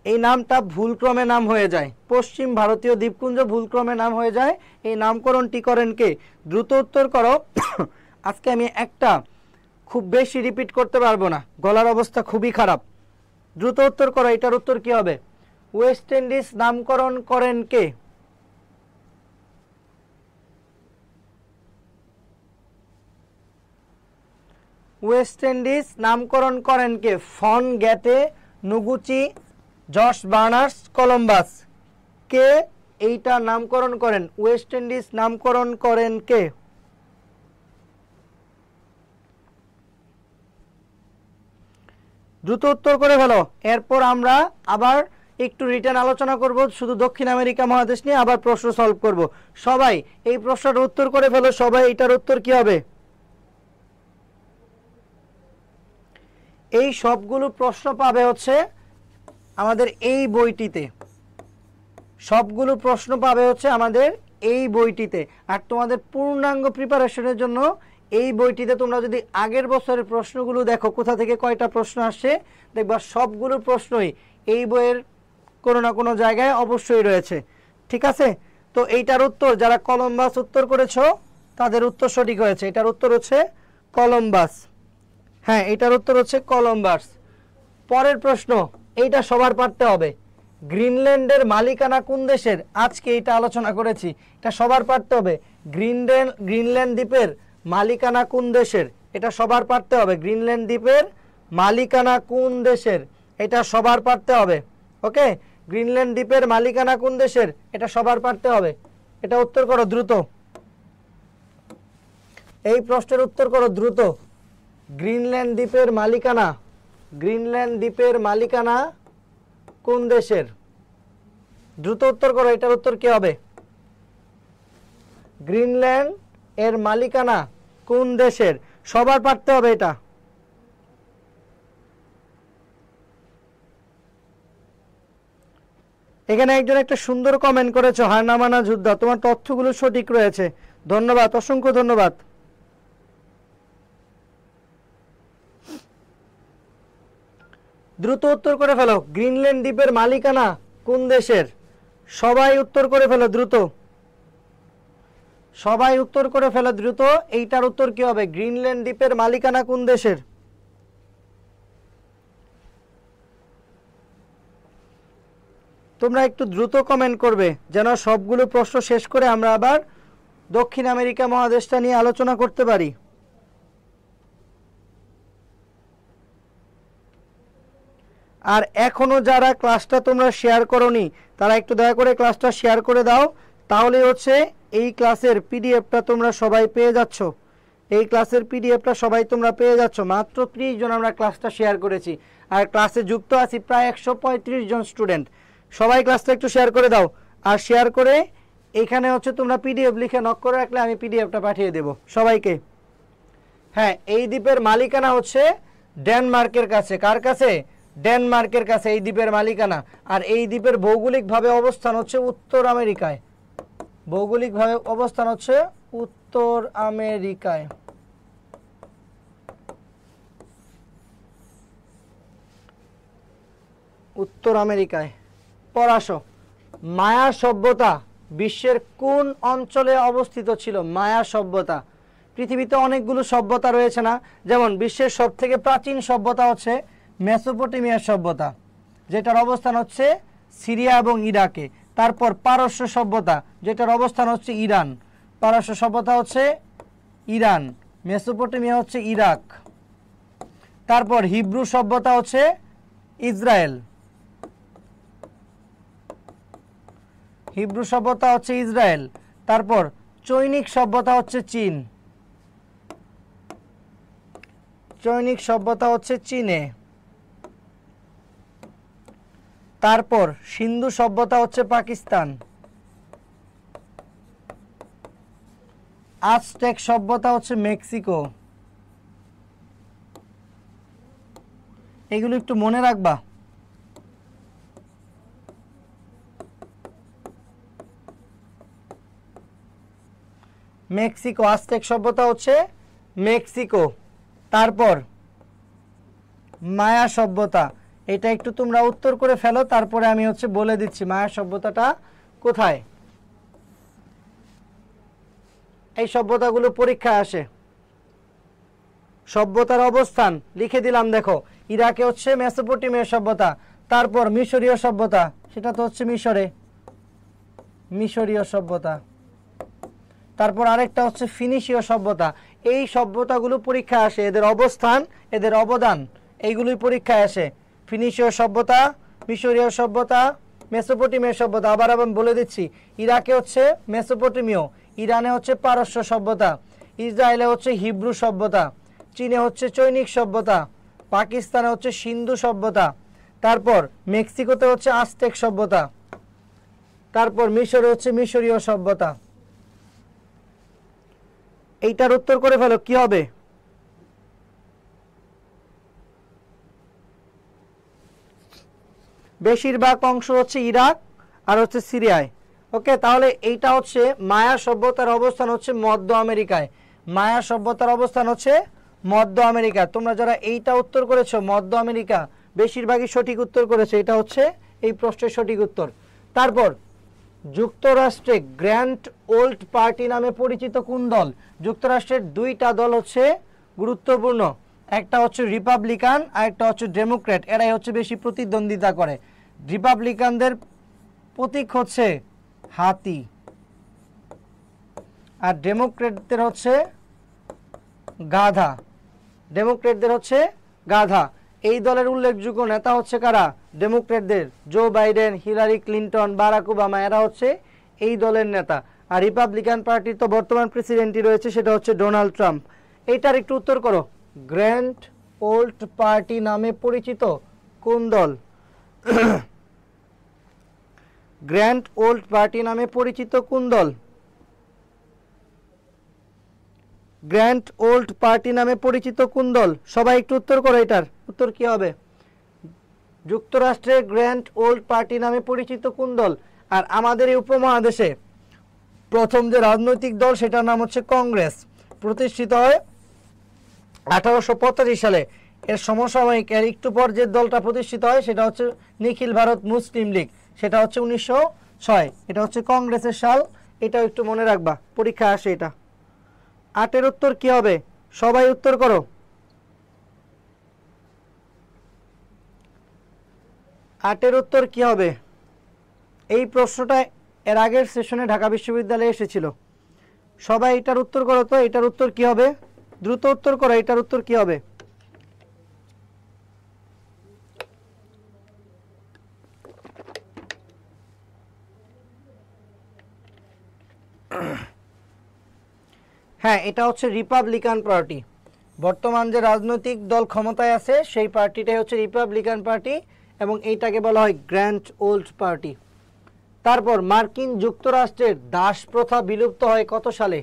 এই নামটা ভুলক্রমে নাম হয়ে যায়, পশ্চিম ভারতীয় দ্বীপপুঞ্জ ভুলক্রমে নাম হয়ে যায়। এই নামকরণটি করেন কে? দ্রুত উত্তর করো। আজকে আমি একটা খুব বেশি রিপিট করতে পারবো না, গলার অবস্থা খুবই খারাপ। দ্রুত উত্তর করো, এটার উত্তর কি হবে? ওয়েস্ট ইন্ডিজ নামকরণ করেন কে? ওয়েস্ট ইন্ডিজ নামকরণ করেন কে? Von Goethe, Noguchi, George Berners, Columbus. কে এইটা নামকরণ করেন? ওয়েস্ট ইন্ডিজ নামকরণ করেন কে? দ্রুত উত্তর করে ফেলো। এরপর আমরা আবার একটু রিটার্ন আলোচনা করব শুধু দক্ষিণ আমেরিকা মহাদেশ নিয়ে, আবার প্রশ্ন সলভ করব। সবাই এই প্রশ্নটার উত্তর করে ফেলো। সবাই এটার উত্তর কি হবে? এই সবগুলো প্রশ্ন পাবে হচ্ছে আমাদের এই বইটিতে, সবগুলো প্রশ্ন পাবে হচ্ছে আমাদের এই বইটিতে। আর তোমাদের পূর্ণাঙ্গ প্রিপারেশনের জন্য এই বইটিতে তোমরা যদি আগের বছরের প্রশ্নগুলো দেখো, কোথা থেকে কয়টা প্রশ্ন আসছে, দেখবা সবগুলো প্রশ্নই এই বইয়ের কোনো না কোনো জায়গায় অবশ্যই রয়েছে। ঠিক আছে? তো এইটার উত্তর যারা কলম্বাস উত্তর করেছো তাদের উত্তর সঠিক হয়েছে। এটার উত্তর হচ্ছে কলম্বাস। হ্যাঁ, এটার উত্তর হচ্ছে কলম্বাস। পরের প্রশ্ন, এইটা সবার পারতে হবে। গ্রিনল্যান্ডের মালিকানা কোন দেশের? আজকে এটা আলোচনা করেছি, এটা সবার পারতে হবে। গ্রিনল্যান্ড দ্বীপের মালিকানা কোন দেশের? এটা সবার পারতে হবে। গ্রিনল্যান্ড দ্বীপের মালিকানা কোন দেশের? এটা সবার পারতে হবে। ওকে, গ্রিনল্যান্ড দ্বীপের মালিকানা কোন দেশের? এটা সবার পারতে হবে। এটা উত্তর করো দ্রুত। এই প্রশ্নের উত্তর করো দ্রুত। গ্রিনল্যান্ড দ্বীপের মালিকানা, গ্রিনল্যান্ড দ্বীপের মালিকানা কোন দেশের? দ্রুত উত্তর করো। এটার উত্তর কি হবে? গ্রিনল্যান্ড এর মালিকানা কোন দেশের? সবার পারতে হবে এটা। এখানে একজন একটা সুন্দর কমেন্ট করেছো, হারনামানা যোদ্ধা, তোমার তথ্যগুলো সঠিক রয়েছে, ধন্যবাদ, অসংখ্য ধন্যবাদ। দ্রুত উত্তর করে ফেলো। গ্রিনল্যান্ড দ্বীপের মালিকানা কোন দেশের? সবাই উত্তর করে ফেলো দ্রুত, সবাই উত্তর করে ফেলো দ্রুত। এইটার উত্তর কি হবে? গ্রিনল্যান্ড দ্বীপের মালিকানা কোন দেশের? তোমরা একটু দ্রুত কমেন্ট করবে যেন সবগুলো প্রশ্ন শেষ করে আমরা আবার দক্ষিণ আমেরিকা মহাদেশটা নিয়ে আলোচনা করতে পারি। আর এখনো যারা ক্লাসটা তোমরা শেয়ার করোনি তারা একটু দয়া করে ক্লাসটা শেয়ার করে দাও, তাহলে হচ্ছে এই ক্লাসের পিডিএফটা তোমরা সবাই পেয়ে যাচ্ছ। এই ক্লাসের পিডিএফটা সবাই তোমরা পেয়ে যাচ্ছ। মাত্র 30 জন আমরা ক্লাসটা শেয়ার করেছি, আর ক্লাসে যুক্ত আছি প্রায় 135 জন স্টুডেন্ট। সবাই ক্লাসটা একটু শেয়ার করে দাও, আর শেয়ার করে এখানে হচ্ছে তোমরা পিডিএফ লিখে নক করে রাখলে আমি পিডিএফটা পাঠিয়ে দেব সবাইকে। হ্যাঁ, এই দ্বীপের মালিকানা হচ্ছে ডেনমার্কের কাছে। কার কাছে? ডেনমার্কের কাছে এই দ্বীপের মালিকানা। আর এই দ্বীপের ভৌগোলিকভাবে অবস্থান হচ্ছে উত্তর আমেরিকায়। ভৌগোলিকভাবে অবস্থান হচ্ছে উত্তর আমেরিকায়। উত্তর আমেরিকায়। পরাশো, মায়া সভ্যতা বিশ্বের কোন অঞ্চলে অবস্থিত ছিল? মায়া সভ্যতা, পৃথিবীতে অনেকগুলো সভ্যতা রয়েছে না? যেমন বিশ্বের সব থেকে প্রাচীন সভ্যতা হচ্ছে মেসোপটেমিয়া সভ্যতা, যেটার অবস্থান হচ্ছে সিরিয়া এবং ইরাকে। তারপর পারস্য সভ্যতা, যেটার অবস্থান হচ্ছে ইরান। পারস্য সভ্যতা হচ্ছে ইরান, মেসোপটেমিয়া হচ্ছে ইরাক। তারপর হিব্রু সভ্যতা হচ্ছে ইসরায়েল, হিব্রু সভ্যতা হচ্ছে ইসরায়েল। তারপর চৈনিক সভ্যতা হচ্ছে চীন, চৈনিক সভ্যতা হচ্ছে চীনে। তারপর সিন্ধু সভ্যতা হচ্ছে পাকিস্তান। আজটেক সভ্যতা হচ্ছে মেক্সিকো। এগুলো একটু মনে রাখবা। মেক্সিকো, আজটেক সভ্যতা হচ্ছে মেক্সিকো। তারপর মায়া সভ্যতা, এটা একটু তোমরা উত্তর করে ফেলো, তারপরে আমি হচ্ছে বলে দিচ্ছি মায়া সভ্যতাটা কোথায়। এই সভ্যতাগুলো পরীক্ষায় আসে। সভ্যতার অবস্থান লিখে দিলাম, দেখো ইরাকে হচ্ছে মেসোপটেমিয়া সভ্যতা। তারপর মিশরীয় সভ্যতা, সেটা তো হচ্ছে মিশরে, মিশরীয় সভ্যতা। তারপর আরেকটা হচ্ছে ফিনিশীয় সভ্যতা। এই সভ্যতাগুলো পরীক্ষায় আসে, এদের অবস্থান, এদের অবদান, এইগুলোই পরীক্ষায় আসে। ফিনিশীয় সভ্যতা, মিশরীয় সভ্যতা, মেসোপটেমীয় সভ্যতা। আবার আমি বলে দিচ্ছি, ইরাকে হচ্ছে মেসোপটেমীয়, ইরানে হচ্ছে পারস্য সভ্যতা, ইসরায়েলে হচ্ছে হিব্রু সভ্যতা, চীনে হচ্ছে চৈনিক সভ্যতা, পাকিস্তানে হচ্ছে সিন্ধু সভ্যতা, তারপর মেক্সিকোতে হচ্ছে আজটেক সভ্যতা, তারপর মিশরে হচ্ছে মিশরীয় সভ্যতা। এইটার উত্তর করে ফেলো, কি হবে? বেশিরভাগ অংশ হচ্ছে ইরাক আর হচ্ছে সিরিয়ায়। ওকে, তাহলে এইটা হচ্ছে মায়া সভ্যতার অবস্থান হচ্ছে মধ্য আমেরিকায়। মায়া সভ্যতার অবস্থান হচ্ছে মধ্য আমেরিকা। তোমরা যারা এইটা উত্তর করেছো মধ্য আমেরিকা, বেশিরভাগই সঠিক উত্তর করেছে। এটা হচ্ছে এই প্রশ্নের সঠিক উত্তর। তারপর যুক্তরাষ্ট্রে গ্র্যান্ড ওল্ড পার্টি নামে পরিচিত কোন দল? যুক্তরাষ্ট্রের দুইটা দল হচ্ছে গুরুত্বপূর্ণ, একটা হচ্ছে রিপাবলিকান আর একটা হচ্ছে ডেমোক্র্যাট। এরাই হচ্ছে বেশি প্রতিদ্বন্দ্বিতা করে। রিপাবলিকানদের প্রতীক হচ্ছে হাতি আর ডেমোক্র্যাটদের হচ্ছে গাধা। ডেমোক্র্যাটদের হচ্ছে গাধা। এই দলের উল্লেখযোগ্য নেতা হচ্ছে কারা? ডেমোক্র্যাটদের Joe Biden, Hillary Clinton, Barack Obama, এরা হচ্ছে এই দলের নেতা। আর রিপাবলিকান পার্টির তো বর্তমান প্রেসিডেন্টই রয়েছে, সেটা হচ্ছে ডোনাল্ড ট্রাম্প। এইটার একটু উত্তর করো, গ্র্যান্ড ওল্ড পার্টি নামে পরিচিত কোন দল? গ্র্যান্ড ওল্ড পার্টি নামে পরিচিত কোন দল? গ্র্যান্ড ওল্ড পার্টি নামে পরিচিত কোন দল? সবাই একটু উত্তর করো, এটার উত্তর কি হবে? যুক্তরাষ্ট্রের গ্র্যান্ড ওল্ড পার্টি নামে পরিচিত কোন দল? আর আমাদের এই উপমহাদেশে প্রথম যে রাজনৈতিক দল সেটার নাম হচ্ছে কংগ্রেস। প্রতিষ্ঠিত হয় 1885 সালে। এর সমসাময়িক এর একটু পর যে দলটা প্রতিষ্ঠিত হয় সেটা হচ্ছে নিখিল ভারত মুসলিম লীগ, সেটা হচ্ছে 1906। এটা হচ্ছে কংগ্রেসের সাল, এটাও একটু মনে রাখবা, পরীক্ষা আসে এটা। 8-এর উত্তর কি হবে? সবাই উত্তর করো। 8-এর উত্তর কি হবে? এই প্রশ্নটা এর আগের সেশনে ঢাকা বিশ্ববিদ্যালয়ে এসেছিল। সবাই এটার উত্তর করো তো, এটার উত্তর কি হবে? দ্রুত উত্তর করো, এটার উত্তর কি হবে? হ্যাঁ, এটা হচ্ছে রিপাবলিকান পার্টি। বর্তমান যে রাজনৈতিক দল ক্ষমতায় আছে সেই পার্টিটাই হচ্ছে রিপাবলিকান পার্টি, এবং এইটাকে বলা হয় গ্র্যান্ড ওল্ড পার্টি। তারপর মার্কিন যুক্তরাষ্ট্রের দাস প্রথা বিলুপ্ত হয় কত সালে?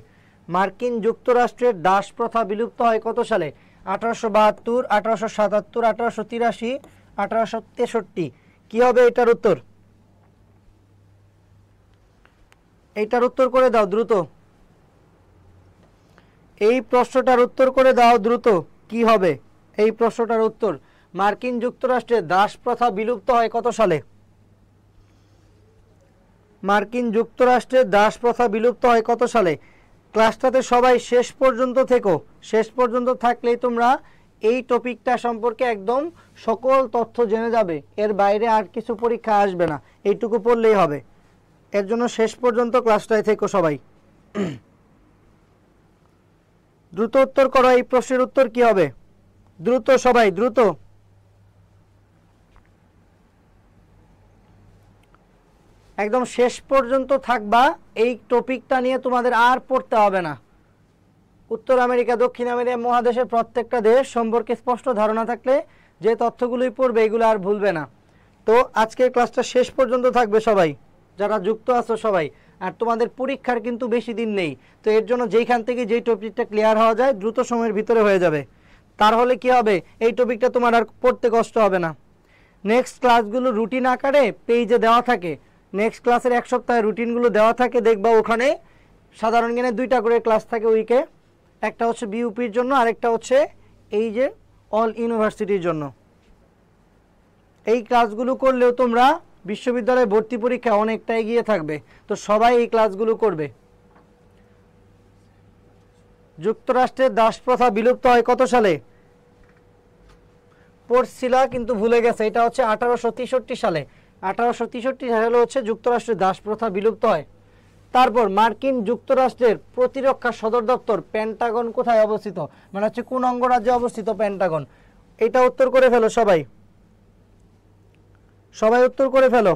মার্কিন যুক্তরাষ্ট্রের দাস প্রথা বিলুপ্ত হয় কত সালে? 1872, 1877, 1883, 1863। কি হবে এটার উত্তর? এইটার উত্তর করে দাও দ্রুত। এই প্রশ্নটার উত্তর করে দাও দ্রুত, কি হবে এই প্রশ্নটার উত্তর? মার্কিন যুক্তরাষ্ট্রে দাস প্রথা বিলুপ্ত হয় কত সালে? মার্কিন যুক্তরাষ্ট্রে দাস প্রথা বিলুপ্ত হয় কত সালে? ক্লাসটাতে সবাই শেষ পর্যন্ত থেকো, শেষ পর্যন্ত থাকলেই তোমরা এই টপিকটা সম্পর্কে একদম সকল তথ্য জেনে যাবে। এর বাইরে আর কিছু পরীক্ষা আসবে না, এইটুকু পড়লেই হবে। এর জন্য শেষ পর্যন্ত ক্লাসটায় থেকো সবাই। দ্রুত উত্তর করো, এই প্রশ্নের উত্তর কি হবে? দ্রুত সবাই, দ্রুত। একদম শেষ পর্যন্ত থাকবা, এই টপিকটা নিয়ে তোমাদের আর পড়তে হবে না। উত্তর আমেরিকা, দক্ষিণ আমেরিকা মহাদেশের প্রত্যেকটা দেশ সম্পর্কে স্পষ্ট ধারণা থাকলে যে তথ্যগুলোই পড়বে এগুলো আর ভুলবে না। তো আজকের ক্লাসটা শেষ পর্যন্ত থাকবে সবাই, যারা যুক্ত আছো সবাই। আর তোমাদের পরীক্ষার কিন্তু বেশি দিন নেই, তো এর জন্য যেইখান থেকে যেই টপিকটা ক্লিয়ার হওয়া যায় দ্রুত সময়ের ভিতরে হয়ে যাবে। তার হলে কি হবে, এই টপিকটা তোমার আর পড়তে কষ্ট হবে না। নেক্সট ক্লাসগুলো রুটিন আকারে পেজে দেওয়া থাকে। নেক্সট ক্লাসের এক সপ্তাহে রুটিনগুলো দেওয়া থাকে, দেখবা ওখানে সাধারণ জ্ঞানে 2টা করে ক্লাস থাকে উইকে। একটা হচ্ছে বিউপির জন্য, আরেকটা হচ্ছে এই যে অল ইউনিভার্সিটির জন্য। এই ক্লাসগুলো করলেও তোমরা বিশ্ববিদ্যালয়ে ভর্তি পরীক্ষা অনেকটা এগিয়ে থাকবে। তো সবাই এই ক্লাসগুলো করবে। যুক্তরাষ্ট্রের দাস প্রথা বিলুপ্ত হয় কত সালে? পড়ছিলা কিন্তু ভুলে গেছে, এটা হচ্ছে 1863 সালে। 1863 সালে হচ্ছে যুক্তরাষ্ট্রের দাস প্রথা বিলুপ্ত হয়। তারপর মার্কিন যুক্তরাষ্ট্রের প্রতিরক্ষা সদর দপ্তর পেন্টাগন কোথায় অবস্থিত, মানে হচ্ছে কোন অঙ্গরাজ্যে অবস্থিত পেন্টাগন? এটা উত্তর করে ফেলো সবাই, সবাই উত্তর করে ফেলো।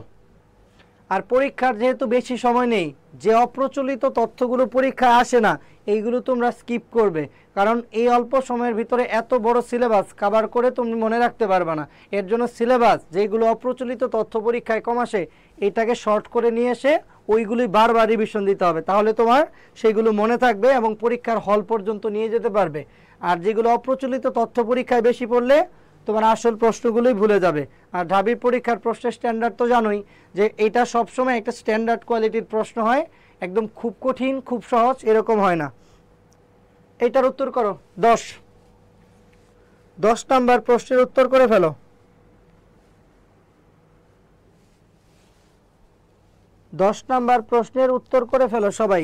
আর পরীক্ষার যেহেতু বেশি সময় নেই, যে অপ্রচলিত তথ্যগুলো পরীক্ষায় আসে না এইগুলো তোমরা স্কিপ করবে, কারণ এই অল্প সময়ের ভিতরে এত বড় সিলেবাস কভার করে তুমি মনে রাখতে পারবে না। এর জন্য সিলেবাস যেগুলো অপ্রচলিত তথ্য পরীক্ষায় কম আসে এটাকে শর্ট করে নিয়ে এসে ওইগুলি বারবার রিভিশন দিতে হবে, তাহলে তোমার সেগুলো মনে থাকবে এবং পরীক্ষার হল পর্যন্ত নিয়ে যেতে পারবে। আর যেগুলো অপ্রচলিত তথ্য পরীক্ষায় বেশি পড়লে তোমার আসল প্রশ্নগুলোই ভুলে যাবে। আর ঢাবির পরীক্ষার প্রশ্নের স্ট্যান্ডার্ড তো জানোই যে এটা সবসময় একটা স্ট্যান্ডার্ড কোয়ালিটির প্রশ্ন হয়, একদম খুব কঠিন খুব সহজ এরকম হয় না। এটার উত্তর করো 10 নাম্বার প্রশ্নের উত্তর করে ফেলো। 10 নাম্বার প্রশ্নের উত্তর করে ফেলো সবাই,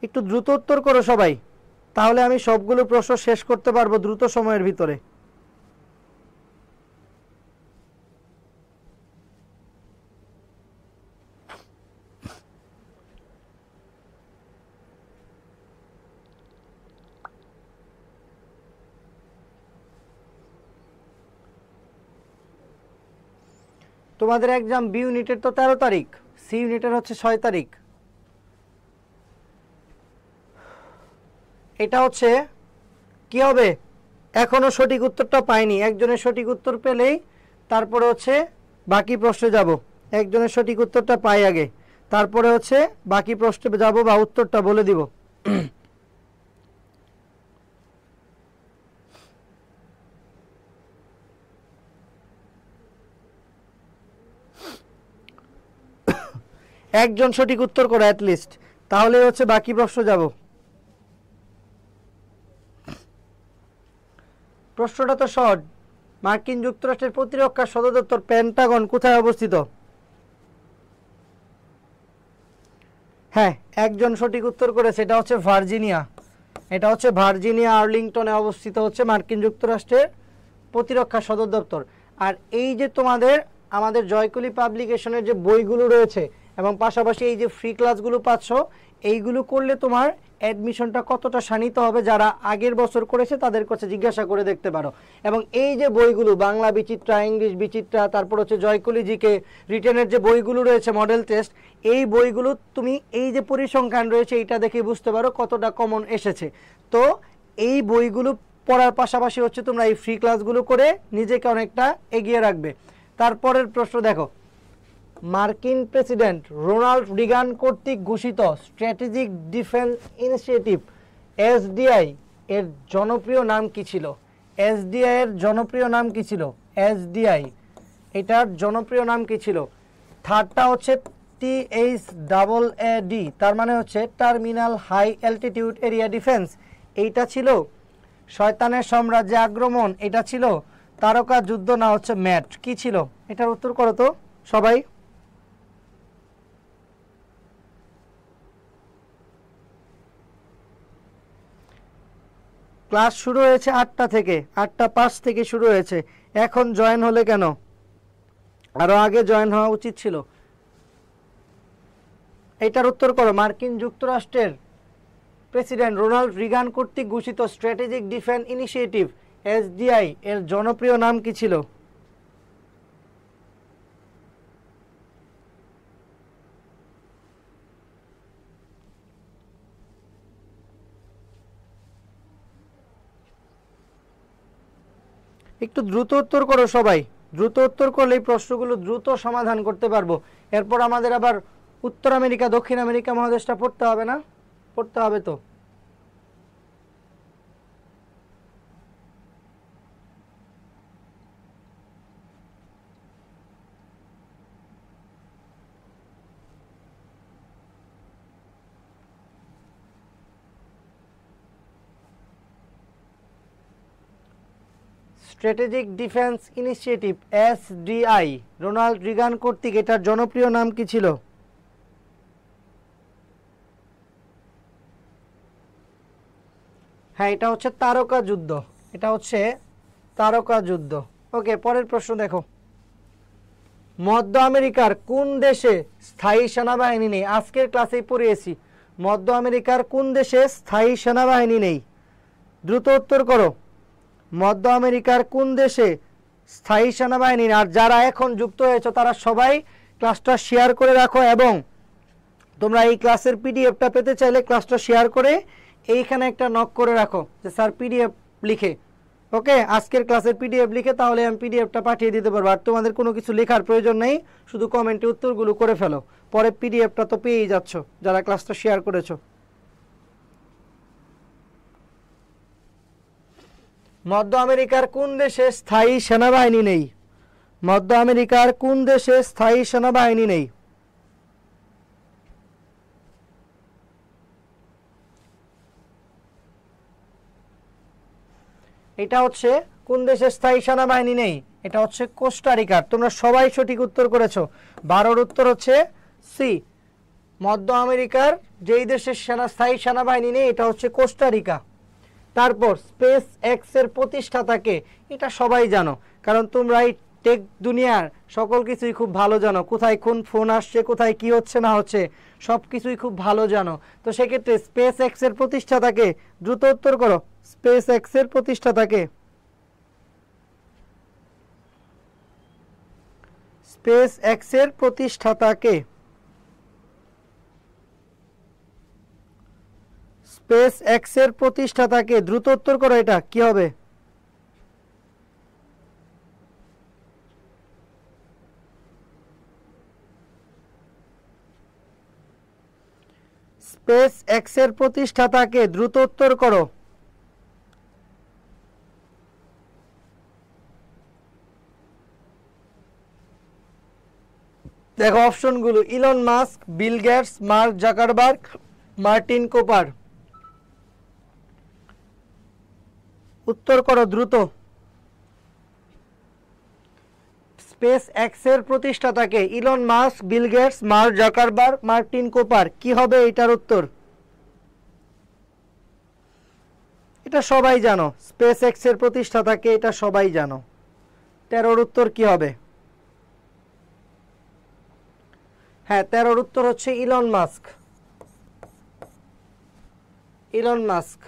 একটু দ্রুত উত্তর করো সবাই, তাহলে আমি সবগুলো প্রশ্ন শেষ করতে পারবো দ্রুত সময়ের ভিতরে। তোমাদের এক্সাম বি ইউনিটের তো 13 তারিখ, সি ইউনিটের হচ্ছে 6 তারিখ। এটা হচ্ছে কি হবে, এখনো সঠিক উত্তরটা পাইনি, একজনের সঠিক উত্তর পেলেই তারপরে হচ্ছে বাকি প্রশ্নে যাব। একজনের সঠিক উত্তরটা পাই আগে, তারপরে হচ্ছে বাকি প্রশ্নে যাব বা উত্তরটা বলে দিব। একজন সঠিক উত্তর করো অ্যাটলিস্ট, তাহলে হচ্ছে বাকি প্রশ্ন যাব। প্রশ্নটা তো শর্ট, মার্কিন যুক্তরাষ্ট্রের প্রতিরক্ষা সদর দপ্তর পেন্টাগন কোথায় অবস্থিত? হ্যাঁ, একজন সঠিক উত্তর করেছে, এটা হচ্ছে ভার্জিনিয়া। এটা হচ্ছে ভার্জিনিয়া আর্লিংটনে অবস্থিত হচ্ছে মার্কিন যুক্তরাষ্ট্রের প্রতিরক্ষা সদর দপ্তর। আর এই যে তোমাদের আমাদের জয়কলি পাবলিকেশনের যে বইগুলো রয়েছে এবং পাশাপাশি এই যে ফ্রি ক্লাসগুলো পাচ্ছ, এইগুলো করলে তোমার অ্যাডমিশনটা কতটা শানিত হবে যারা আগের বছর করেছে তাদের কাছে জিজ্ঞাসা করে দেখতে পারো। এবং এই যে বইগুলো বাংলা বিচিত্রা, ইংলিশ বিচিত্রা, তারপর হচ্ছে জয়কলি জিকে রিটেনের যে বইগুলো রয়েছে মডেল টেস্ট, এই বইগুলো তুমি এই যে পরিসংখ্যান রয়েছে এইটা দেখে বুঝতে পারো কতটা কমন এসেছে। তো এই বইগুলো পড়ার পাশাপাশি হচ্ছে তোমরা এই ফ্রি ক্লাসগুলো করে নিজেকে অনেকটা এগিয়ে রাখবে। তারপরের প্রশ্ন দেখো, মার্কিন প্রেসিডেন্ট রোনাল্ড রিগান কর্তৃক ঘোষিত স্ট্র্যাটেজিক ডিফেন্স ইনিশিয়েটিভ এসডিআই এর জনপ্রিয় নাম কি ছিল? এসডিআই এর জনপ্রিয় নাম কি ছিল? এসডিআই এটার জনপ্রিয় নাম কি ছিল? থার্ডটা হচ্ছে THAAD, তার মানে হচ্ছে terminal high altitude area defence, এইটা ছিল। শয়তানের সাম্রাজ্যে আক্রমণ, এটা ছিল। তারকা যুদ্ধ না হচ্ছে ম্যাট, কি ছিল? এটার উত্তর করো তো সবাই। ক্লাস শুরু হয়েছে 8টা থেকে, 8টা 5 থেকে শুরু হয়েছে, এখন জয়েন হলে কেন? আরো আগে জয়েন হওয়া উচিত ছিল। এটার উত্তর করো, মার্কিন যুক্তরাষ্ট্রের প্রেসিডেন্ট রোনাল্ড রিগান কর্তৃক ঘোষিত স্ট্র্যাটেজিক ডিফেন্স ইনিশিয়েটিভ এসডিআই এর জনপ্রিয় নাম কি ছিল? একটু দ্রুত উত্তর করো সবাই, দ্রুত উত্তর করলে এই প্রশ্নগুলো দ্রুত সমাধান করতে পারবো। এরপর আমাদের আবার উত্তর আমেরিকা দক্ষিণ আমেরিকা মহাদেশটা পড়তে হবে না? পড়তে হবে তো। Strategic defence initiative SDI Ronald Reagan কর্তৃক এটার জনপ্রিয় নাম কি ছিল? হ্যাঁ, এটা হচ্ছে তারকা যুদ্ধ, এটা হচ্ছে তারকা যুদ্ধ। ওকে, পরের প্রশ্ন দেখো। মধ্য আমেরিকার কোন দেশে স্থায়ী সেনাবাহিনী নেই? আজকের ক্লাসেই পড়িয়েছি, মধ্য আমেরিকার কোন দেশে স্থায়ী সেনাবাহিনী নেই? দ্রুত উত্তর করো, মধ্য আমেরিকার কোন দেশে স্থায়ী সেনাবাহিনী নেই? আর যারা এখন যুক্ত হয়েছে তারা সবাই ক্লাসটা শেয়ার করে রাখো, এবং তোমরা এই ক্লাসের পিডিএফটা পেতে চাইলে ক্লাসটা শেয়ার করে এইখানে একটা নক করে রাখো যে স্যার পিডিএফ লিখে, ওকে, আজকের ক্লাসের পিডিএফ লিখে, তাহলে আমি পিডিএফটা পাঠিয়ে দিতে পারবো। আর তোমাদের কোনো কিছু লেখার প্রয়োজন নেই, শুধু কমেন্টে উত্তরগুলো করে ফেলো, পরে পিডিএফটা তো পেয়েই যাচ্ছ যারা ক্লাসটা শেয়ার করেছো। মধ্য আমেরিকার কোন দেশে স্থায়ী সেনাবাহিনী নেই? মধ্য আমেরিকার কোন দেশে স্থায়ী সেনাবাহিনী নেই? এটা হচ্ছে কোন দেশে স্থায়ী সেনাবাহিনী নেই? এটা হচ্ছে কোস্টারিকার। তোমরা সবাই সঠিক উত্তর করেছো। 12-র উত্তর হচ্ছে সি। মধ্য আমেরিকার যেই দেশের স্থায়ী সেনাবাহিনী নেই এটা হচ্ছে কোস্টারিকা। তারপর স্পেস এক্স এর প্রতিষ্ঠাতাকে, এটা সবাই জানো, কারণ তোমরা এই টেক দুনিয়ার সকল কিছুই খুব ভালো জানো, কোথায় কোন ফোন আসছে, কোথায় কি হচ্ছে না হচ্ছে, সব কিছুই খুব ভালো জানো। তো সেক্ষেত্রে স্পেস এক্স এর প্রতিষ্ঠাতাকে, দ্রুত উত্তর করো, স্পেস এক্স এর প্রতিষ্ঠাতাকে? স্পেস এক্স এর প্রতিষ্ঠাতাকে? স্পেস এক্স এর প্রতিষ্ঠাতাকে? দ্রুত উত্তর করো, এটা কি হবে? স্পেস এক্স এর প্রতিষ্ঠাতাকে? দ্রুত উত্তর করো। দেখো অপশনগুলো, Elon Musk, Bill Gates, Mark Zuckerberg, Martin Cooper. উত্তর করো দ্রুত। স্পেস এক্স এর প্রতিষ্ঠাতাকে? Elon Musk, Bill Gates, Mark Zuckerberg, Martin Cooper. কি হবে এটার উত্তর? এটা সবাই জানো, স্পেস এক্স এর প্রতিষ্ঠাতাকে, এটা সবাই জানো। 13-র উত্তর কি হবে? হ্যাঁ, 13-র উত্তর হচ্ছে ইলন মাস্ক। Elon Musk.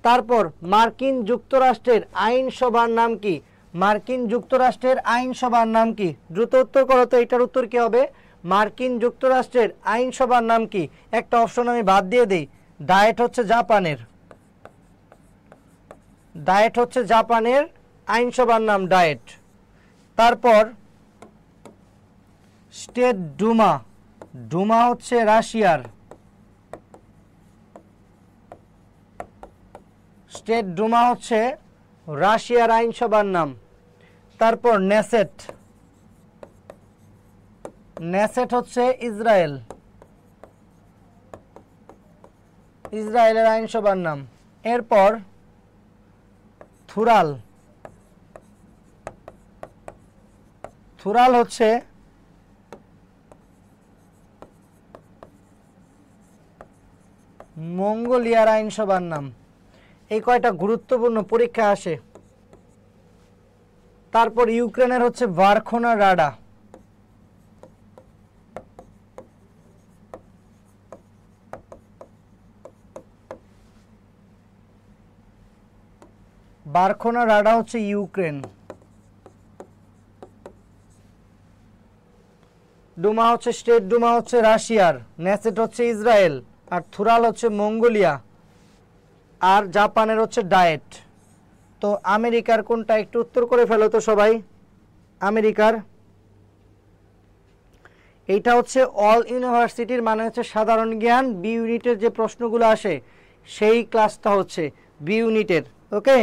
তারপর মার্কিন যুক্তরাষ্ট্রের আইনসভার নাম কি? মার্কিন যুক্তরাষ্ট্রের আইনসভার নাম কি? দ্রুত উত্তর করো তো, এটার উত্তর কি হবে? মার্কিন যুক্তরাষ্ট্রের আইনসভার নাম কি? একটা অপশন আমি বাদ দিয়ে দেই, ডায়েট হচ্ছে জাপানের। ডায়েট হচ্ছে জাপানের আইনসভার নাম, ডায়েট। তারপর স্টেট ডুমা, ডুমা হচ্ছে রাশিয়ার। স্টেট ডুমা হচ্ছে রাশিয়ার আইনসভার নাম। তারপর নেসেট, নেসেট হচ্ছে ইসরায়েল, ইসরায়েলের আইনসভার নাম। এরপর থুরাল, থুরাল হচ্ছে মঙ্গোলিয়ার আইনসভার নাম। এই কয়টা গুরুত্বপূর্ণ পরীক্ষা আসে। তারপর ইউক্রেনের হচ্ছে ভার্খোনা রাডা। ভার্খোনা রাডা হচ্ছে ইউক্রেন। ডুমা হচ্ছে, স্টেট ডুমা হচ্ছে রাশিয়ার, নেসেট হচ্ছে ইসরায়েল, আর থুরাল হচ্ছে মঙ্গোলিয়া, আর জাপানের হচ্ছে ডায়েট। তো আমেরিকার কোনটা একটু উত্তর করে ফেলো তো সবাই। আমেরিকার এইটা হচ্ছে অল ইউনিভার্সিটির, মানে হচ্ছে সাধারণ জ্ঞান বি ইউনিটের যে প্রশ্নগুলো আসে সেই ক্লাসটা হচ্ছে বি ইউনিটের, ওকে।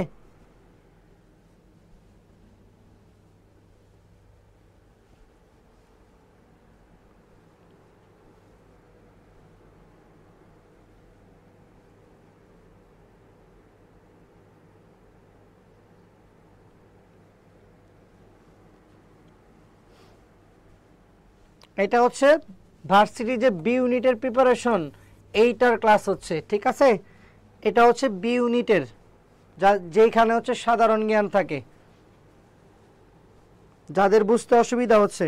এটা হচ্ছে ভার্সিটি যে বি ইউনিটের প্রিপারেশন, এইটার ক্লাস হচ্ছে, ঠিক আছে। এটা হচ্ছে বি ইউনিটের, যেখানে হচ্ছে সাধারণ জ্ঞান থাকে। যাদের বুঝতে অসুবিধা হচ্ছে,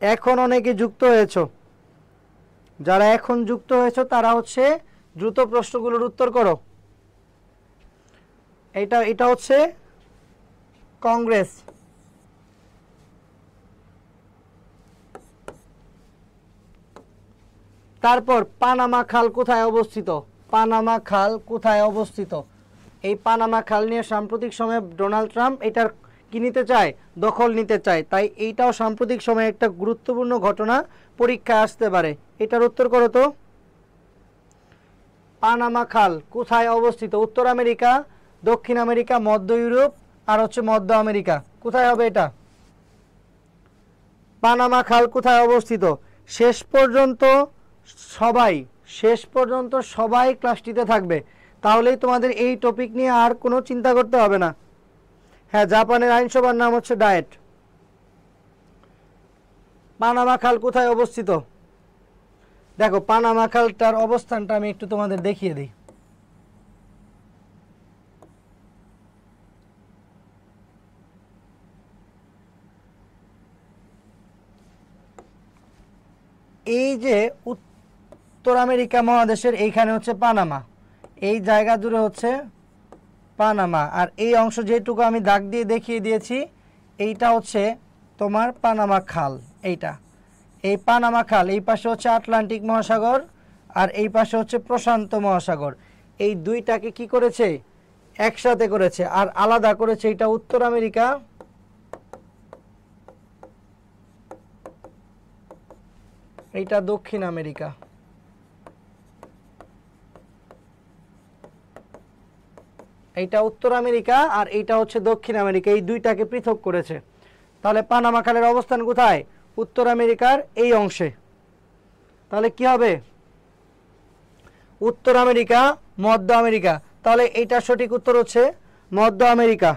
এখন অনেকে যুক্ত হয়েছ, যারা এখন যুক্ত হয়েছ তারা হচ্ছে দ্রুত প্রশ্নগুলোর উত্তর করো। এটা হচ্ছে কংগ্রেস। তারপর পানামা খাল কোথায় অবস্থিত? পানামা খাল কোথায় অবস্থিত? এই পানামা খাল নিয়ে সাম্প্রতিক সময়ে ডোনাল্ড ট্রাম্প এটার কি নিতে চায়? দখল নিতে চায়। তাই এইটাও সাম্প্রতিক সময়ে একটা গুরুত্বপূর্ণ ঘটনা, পরীক্ষায় আসতে পারে। এটার উত্তর করো তো। পানামা খাল কোথায় অবস্থিত? উত্তর আমেরিকা, দক্ষিণ আমেরিকা, মধ্য ইউরোপ আর হচ্ছে মধ্য আমেরিকা। কোথায় হবে এটা? পানামা খাল কোথায় অবস্থিত? শেষ পর্যন্ত সবাই ক্লাসটিতে থাকবে, তাহলেই তোমাদের এই টপিক নিয়ে আর কোনো চিন্তা করতে হবে না। হ্যাঁ, জাপানের আইনসভার নাম হচ্ছে ডায়েট। পানামা খাল কোথায় অবস্থিত? দেখো, পানামা খালটার অবস্থানটা আমি একটু তোমাদের দেখিয়ে দিই। এই যে উত্তর আমেরিকা মহাদেশের এইখানে হচ্ছে পানামা, এই জায়গা জুড়ে হচ্ছে পানামা, আর এই অংশ যেটুকু আমি দাগ দিয়ে দেখিয়ে দিয়েছি এইটা হচ্ছে তোমার পানামা খাল। এই পানামা খাল, এই পাশে হচ্ছে আটলান্টিক মহাসাগর আর এই পাশে হচ্ছে প্রশান্ত মহাসাগর। এই দুইটাকে কি করেছে? একসাথে করেছে, আর আলাদা করেছে এটা উত্তর আমেরিকা, এইটা দক্ষিণ আমেরিকা। এইটা উত্তর আমেরিকা আর এইটা হচ্ছে দক্ষিণ আমেরিকা, এই দুইটাকে পৃথক করেছে। তাহলে পানামা খালের অবস্থান কোথায়? উত্তর আমেরিকার এই অংশে। তাহলে কি হবে? উত্তর আমেরিকা, মধ্য আমেরিকা। তাহলে এইটা সঠিক উত্তর হচ্ছে মধ্য আমেরিকা।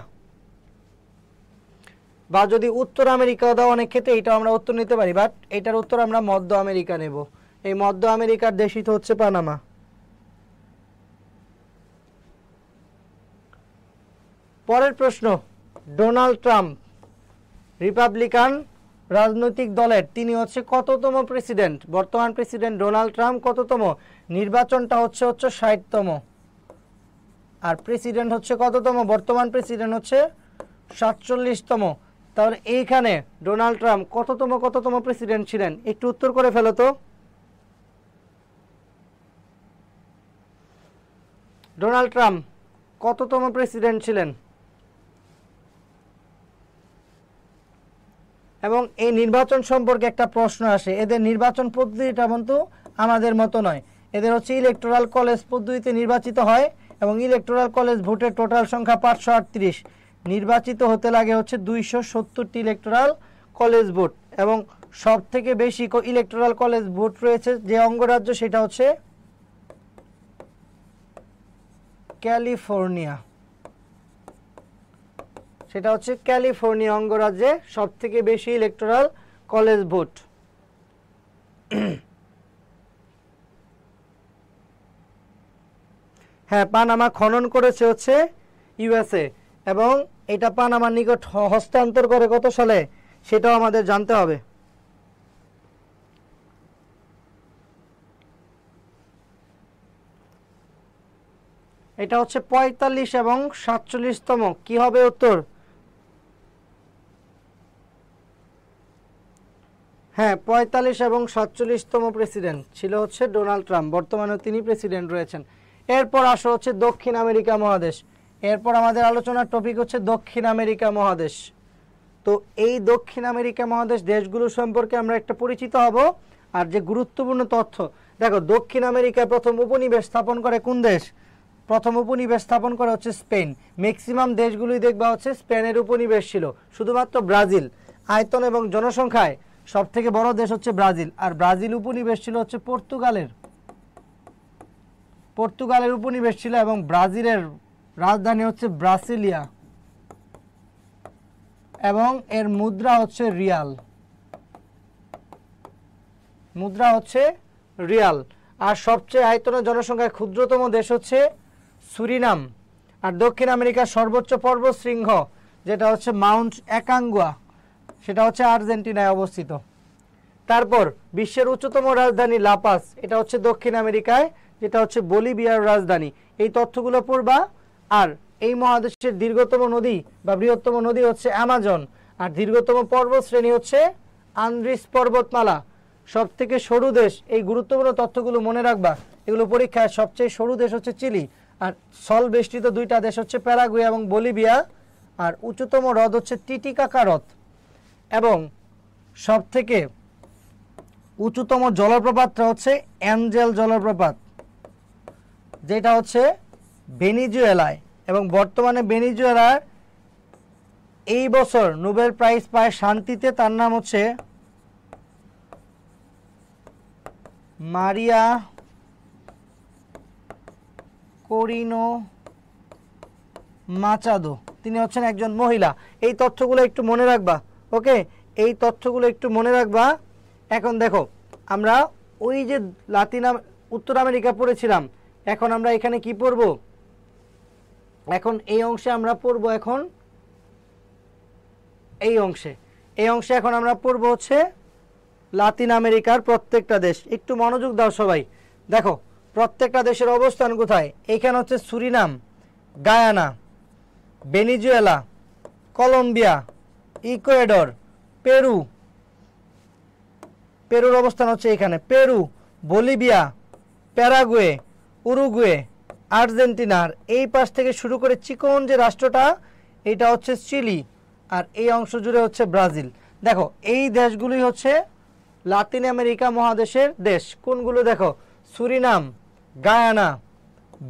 বা যদি উত্তর আমেরিকা দাও অনেক ক্ষেত্রে এটা আমরা উত্তর নিতে পারি, বাট এটার উত্তর আমরা মধ্য আমেরিকা নেব। এই মধ্য আমেরিকার দেশই তো হচ্ছে পানামা। পরের প্রশ্ন, ডোনাল্ড ট্রাম্প রিপাবলিকান রাজনৈতিক দলের তিনি হচ্ছে কততম প্রেসিডেন্ট? বর্তমান প্রেসিডেন্ট ডোনাল্ড ট্রাম্প কততম? নির্বাচনটা হচ্ছে 60তম, আর প্রেসিডেন্ট হচ্ছে কততম? বর্তমান প্রেসিডেন্ট হচ্ছে 47তম। তাহলে এইখানে ডোনাল্ড ট্রাম্প কততম প্রেসিডেন্ট ছিলেন? একটু উত্তর করে ফেলো তো। ডোনাল্ড ট্রাম্প কততম প্রেসিডেন্ট ছিলেন? এবং এই নির্বাচন সম্পর্কে একটা প্রশ্ন আসে, এদের নির্বাচন পদ্ধতিটা কিন্তু আমাদের মতো নয়। এদের হচ্ছে ইলেকটোরাল কলেজ পদ্ধতিতে নির্বাচিত হয় এবং ইলেকটোরাল কলেজ ভোটের টোটাল সংখ্যা 538। নির্বাচিত হতে লাগে হচ্ছে 270টি ইলেকটোরাল কলেজ ভোট, এবং সব থেকে বেশি ইলেকটোরাল কলেজ ভোট রয়েছে যে অঙ্গরাজ্য সেটা হচ্ছে ক্যালিফোর্নিয়া। সেটা হচ্ছে ক্যালিফোর্নিয়া অঙ্গরাজ্যে সব থেকে বেশি ইলেকটোরাল কলেজ ভোট। হ্যাঁ, পানামা খনন করেছে হচ্ছে ইউএসএ, এবং এটা পানামার নিকট হস্তান্তর করে কত সালে সেটাও আমাদের জানতে হবে। এটা হচ্ছে 45 এবং 47তম। কি হবে উত্তর? হ্যাঁ, 45 এবং 47তম প্রেসিডেন্ট ছিল হচ্ছে ডোনাল্ড ট্রাম্প, বর্তমানে তিনি প্রেসিডেন্ট রয়েছেন। এরপর আসা হচ্ছে দক্ষিণ আমেরিকা মহাদেশ। এরপর আমাদের আলোচনার টপিক হচ্ছে দক্ষিণ আমেরিকা মহাদেশ। তো এই দক্ষিণ আমেরিকা মহাদেশ দেশগুলো সম্পর্কে আমরা একটা পরিচিত হব। আর যে গুরুত্বপূর্ণ তথ্য, দেখো, দক্ষিণ আমেরিকায় প্রথম উপনিবেশ স্থাপন করে কোন দেশ? প্রথম উপনিবেশ স্থাপন করা হচ্ছে স্পেন। ম্যাক্সিমাম দেশগুলোই দেখবা হচ্ছে স্পেনের উপনিবেশ ছিল, শুধুমাত্র ব্রাজিল আয়তন এবং জনসংখ্যায় সব থেকে বড় দেশ হচ্ছে ব্রাজিল, আর ব্রাজিল উপনিবেশ ছিল হচ্ছে পর্তুগালের উপনিবেশ ছিল, এবং ব্রাজিলের রাজধানী হচ্ছে ব্রাসিলিয়া, এবং এর মুদ্রা হচ্ছে রিয়াল। আর সবচেয়ে আয়তনের জনসংখ্যায় ক্ষুদ্রতম দেশ হচ্ছে সুরিনাম। আর দক্ষিণ আমেরিকার সর্বোচ্চ পর্বত শৃঙ্গ যেটা হচ্ছে মাউন্ট অ্যাকাঙ্গুয়া, সেটা হচ্ছে আর্জেন্টিনায় অবস্থিত। তারপর বিশ্বের উচ্চতম রাজধানী লাপাস, এটা হচ্ছে দক্ষিণ আমেরিকায়, যেটা হচ্ছে বলিভিয়ার রাজধানী। এই তথ্যগুলো পড়বা। আর এই মহাদেশের দীর্ঘতম নদী বা বৃহত্তম নদী হচ্ছে অ্যামাজন, আর দীর্ঘতম পর্বত শ্রেণী হচ্ছে আন্দ্রিস পর্বতমালা। সব থেকে সরু দেশ, এই গুরুত্বপূর্ণ তথ্যগুলো মনে রাখবা, এগুলো পরীক্ষায় সবচেয়ে সরু দেশ হচ্ছে চিলি, আর স্থল বেষ্টিত দুইটা দেশ হচ্ছে প্যারাগুয়ে এবং বলিভিয়া, আর উচ্চতম হ্রদ হচ্ছে টিটিকাকা হ্রদ, এবং সব থেকে উচ্চতম জলপ্রপাতটা হচ্ছে অ্যাঞ্জেল জলপ্রপাত, যেটা হচ্ছে ভেনিজুয়েলায়। এবং বর্তমানে ভেনিজুয়েলার এই বছর নোবেল প্রাইজ পায় শান্তিতে, তার নাম হচ্ছে মারিয়া কোরিনো মাচাদো, তিনি হচ্ছেন একজন মহিলা। এই তথ্যগুলো একটু মনে রাখবা। ওকে, এই তথ্যগুলো একটু মনে রাখবা। এখন দেখো, আমরা ওই যে উত্তর আমেরিকা পড়েছিলাম, এখন আমরা এখানে কি পড়ব? এখন এই অংশে আমরা পড়ব, এখন এই অংশে এখন আমরা পড়ব হচ্ছে লাতিন আমেরিকার প্রত্যেকটা দেশ। একটু মনোযোগ দাও সবাই। দেখো প্রত্যেকটা দেশের অবস্থান কোথায়। এখানে হচ্ছে Suriname, Guyana, Venezuela, Colombia, Ecuador, পেরুর অবস্থান হচ্ছে এখানে, পেরু, বলিভিয়া, প্যারাগুয়ে, উরুগুয়ে, আর্জেন্টিনার এই পাশ থেকে শুরু করে চিকন যে রাষ্ট্রটা, এটা হচ্ছে চিলি, আর এই অংশ জুড়ে হচ্ছে ব্রাজিল। দেখো এই দেশগুলি হচ্ছে লাতিন আমেরিকা মহাদেশের দেশ। কোনগুলো দেখো? Suriname, Guyana,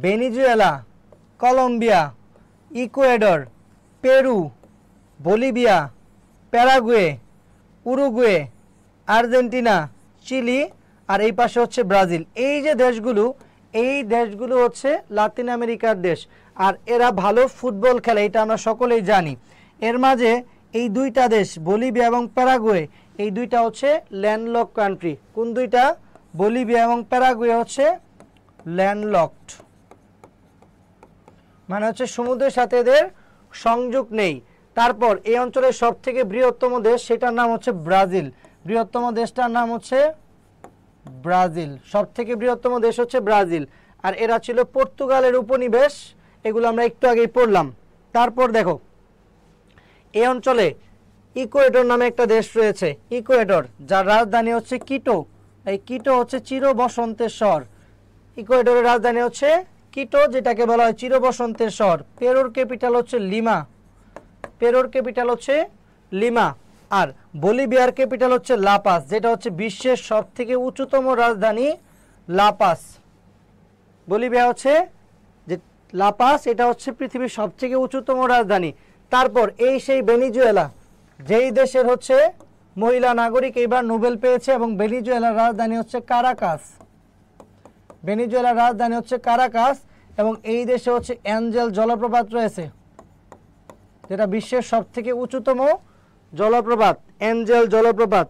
Venezuela, Colombia, Ecuador, Peru, Bolivia, Paraguay, Uruguay, Argentina, Chile, আর এই পাশে হচ্ছে ব্রাজিল। এই যে দেশগুলো, এই দেশগুলো হচ্ছে লাতিন আমেরিকার দেশ, আর এরা ভালো ফুটবল খেলে, এটা আমরা সকলেই জানি। এর মাঝে এই দুইটা দেশ বলিভিয়া এবং প্যারাগুয়ে, এই দুইটা হচ্ছে ল্যান্ডলক কান্ট্রি। কোন দুইটা? বলিভিয়া এবং প্যারাগুয়ে হচ্ছে ল্যান্ডলকড, মানে হচ্ছে সমুদ্রের সাথে এদের সংযোগ নেই। তারপর এই অঞ্চলের সব থেকে বৃহত্তম দেশ, সেটার নাম হচ্ছে ব্রাজিল। বৃহত্তম দেশটার নাম হচ্ছে ব্রাজিল, সব থেকে বৃহত্তম দেশ হচ্ছে ব্রাজিল। আর এরা ছিল পর্তুগালের উপনিবেশ, এগুলো আমরা একটু আগেই পড়লাম। তারপর দেখো এই অঞ্চলে ইকুয়েডর নামে একটা দেশ রয়েছে, ইকুয়েডর, যার রাজধানী হচ্ছে কিটো। এই কিটো হচ্ছে চির বসন্তের শহর। ইকুয়েডরের রাজধানী হচ্ছে কিটো, যেটাকে বলা হয় চির বসন্তের শহর। পেরুর ক্যাপিটাল হচ্ছে লিমা, আর বলিভিয়ার ক্যাপিটাল হচ্ছে লাপাস, যেটা হচ্ছে বিশ্বের সব থেকে উচ্চতম রাজধানী লাপাস। বলিভিয়া হচ্ছে যে লাপাস, এটা হচ্ছে পৃথিবীর সব থেকে উচ্চতম রাজধানী। তারপর এই সেই ভেনিজুয়েলা, যেই দেশের হচ্ছে মহিলা নাগরিক এবার নোবেল পেয়েছে, এবং ভেনিজুয়েলার রাজধানী হচ্ছে কারাকাস, এবং এই দেশে হচ্ছে অ্যাঞ্জেল জলপ্রপাত রয়েছে, যেটা বিশ্বের সব থেকে উচ্চতম জলপ্রপাত, অ্যাঞ্জেল জলপ্রপাত।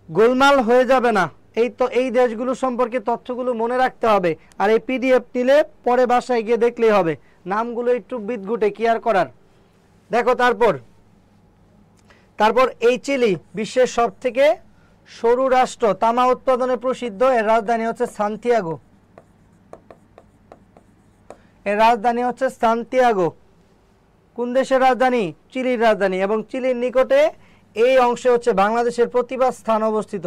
গোলমাল হয়ে যাবে না, এই দেশগুলো সম্পর্কে তথ্যগুলো মনে রাখতে হবে, আর এই পিডিএফ নিলে পরে বাসায় গিয়ে দেখলেই হবে। নামগুলো একটু বিদঘুটে, কি আর করার। দেখো তারপর এই চিলি বিশ্বের সব থেকে সরু রাষ্ট্র, তামা উৎপাদনে প্রসিদ্ধ। এর রাজধানী হচ্ছে সান্তিয়াগো। কোন দেশের রাজধানী? চিলির রাজধানী। এবং চিলির নিকটে এই অংশে হচ্ছে বাংলাদেশের প্রতিবাদ স্থান অবস্থিত।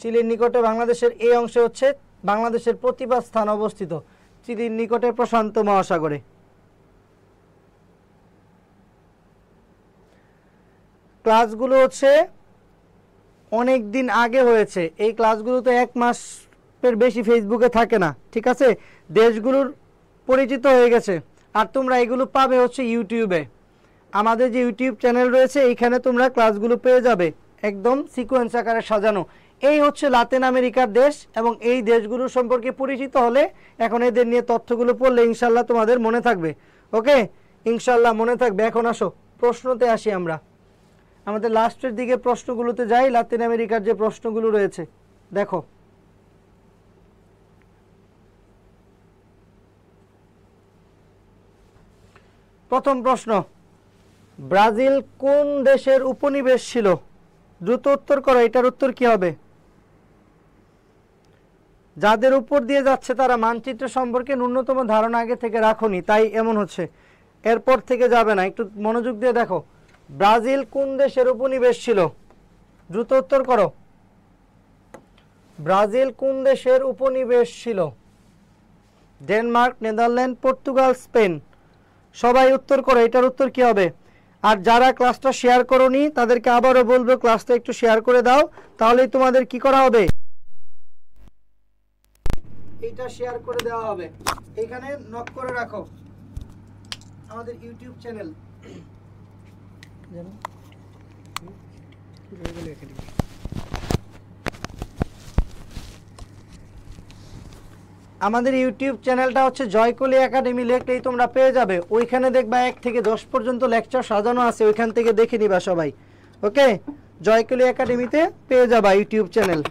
চিলির নিকটে বাংলাদেশের এই অংশে হচ্ছে বাংলাদেশের প্রতিবাদ স্থান অবস্থিত, চিলির নিকটে প্রশান্ত মহাসাগরে। ক্লাসগুলো হচ্ছে অনেক দিন আগে হয়েছে, এই ক্লাসগুলো তো 1 মাসের বেশি ফেসবুকে থাকে না, ঠিক আছে? দেশগুলোর পরিচিত হয়ে গেছে, আর তোমরা এগুলো পাবে হচ্ছে ইউটিউবে। আমাদের যে ইউটিউব চ্যানেল রয়েছে, এইখানে তোমরা ক্লাসগুলো পেয়ে যাবে একদম সিকোয়েন্স আকারে সাজানো। এই হচ্ছে লাতিন আমেরিকার দেশ, এবং এই দেশগুলো সম্পর্কে পরিচিত হলে এখন এদের নিয়ে তথ্যগুলো পড়লে ইনশাল্লাহ তোমাদের মনে থাকবে। ওকে, ইনশাল্লাহ মনে থাকবে। এখন আসো প্রশ্নতে আসি আমরা, আমাদের লাস্টের দিকে প্রশ্নগুলোতে যাই। লাতিন আমেরিকার যে প্রশ্নগুলো রয়েছে দেখো, প্রথম প্রশ্ন, ব্রাজিল কোন দেশের উপনিবেশ ছিল? দ্রুত উত্তর করো, এটার উত্তর কি হবে? যাদের উপর দিয়ে যাচ্ছে তারা মানচিত্র সম্পর্কে ন্যূনতম ধারণা আগে থেকে রাখোনি, তাই এমন হচ্ছে। এরপর থেকে যাবে না, একটু মনোযোগ দিয়ে দেখো। ব্রাজিল কোন দেশের উপনিবেশ ছিল? দ্রুত উত্তর করো। ব্রাজিল কোন দেশের উপনিবেশ ছিল? Denmark, Netherland, Portugal, Spain. সবাই উত্তর করো, এটার উত্তর কি হবে? আর যারা ক্লাসটা শেয়ার করোনি তাদেরকে আবারও বলবো ক্লাসটা একটু শেয়ার করে দাও, তাহলেই তোমাদের কি করা হবে, এটা শেয়ার করে দেওয়া হবে। এখানে নক করে রাখো আমাদের ইউটিউব চ্যানেল। আমাদের ইউটিউব চ্যানেলটা হচ্ছে জয়কলি একাডেমি, লিখলেই তোমরা পেয়ে যাবে। ওইখানে দেখবা 1 থেকে 10 পর্যন্ত লেকচার সাজানো আছে, ওইখান থেকে দেখে নিবা সবাই। ওকে, জয়কলি একাডেমিতে পেয়ে যাবা ইউটিউব চ্যানেল।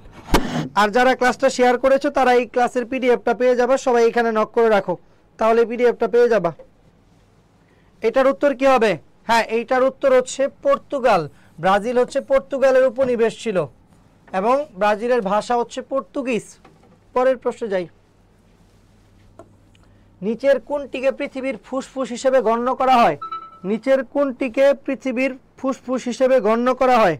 আর যারা ক্লাসটা শেয়ার করেছো তারা এই ক্লাসের পিডিএফটা পেয়ে যাবা। সবাই এখানে নক করে রাখো, তাহলে পিডিএফটা পেয়ে যাবা। এটার উত্তর কি হবে? হ্যাঁ, এইটার উত্তর হচ্ছে পর্তুগাল। ব্রাজিল হচ্ছে পর্তুগালের উপনিবেশ ছিল এবং ব্রাজিলের ভাষা হচ্ছে পর্তুগিজ। পরের প্রশ্নে যাই। নিচের কোনটিকে পৃথিবীর ফুসফুস হিসেবে গণ্য করা হয়? নিচের কোনটিকে পৃথিবীর ফুসফুস হিসেবে গণ্য করা হয়?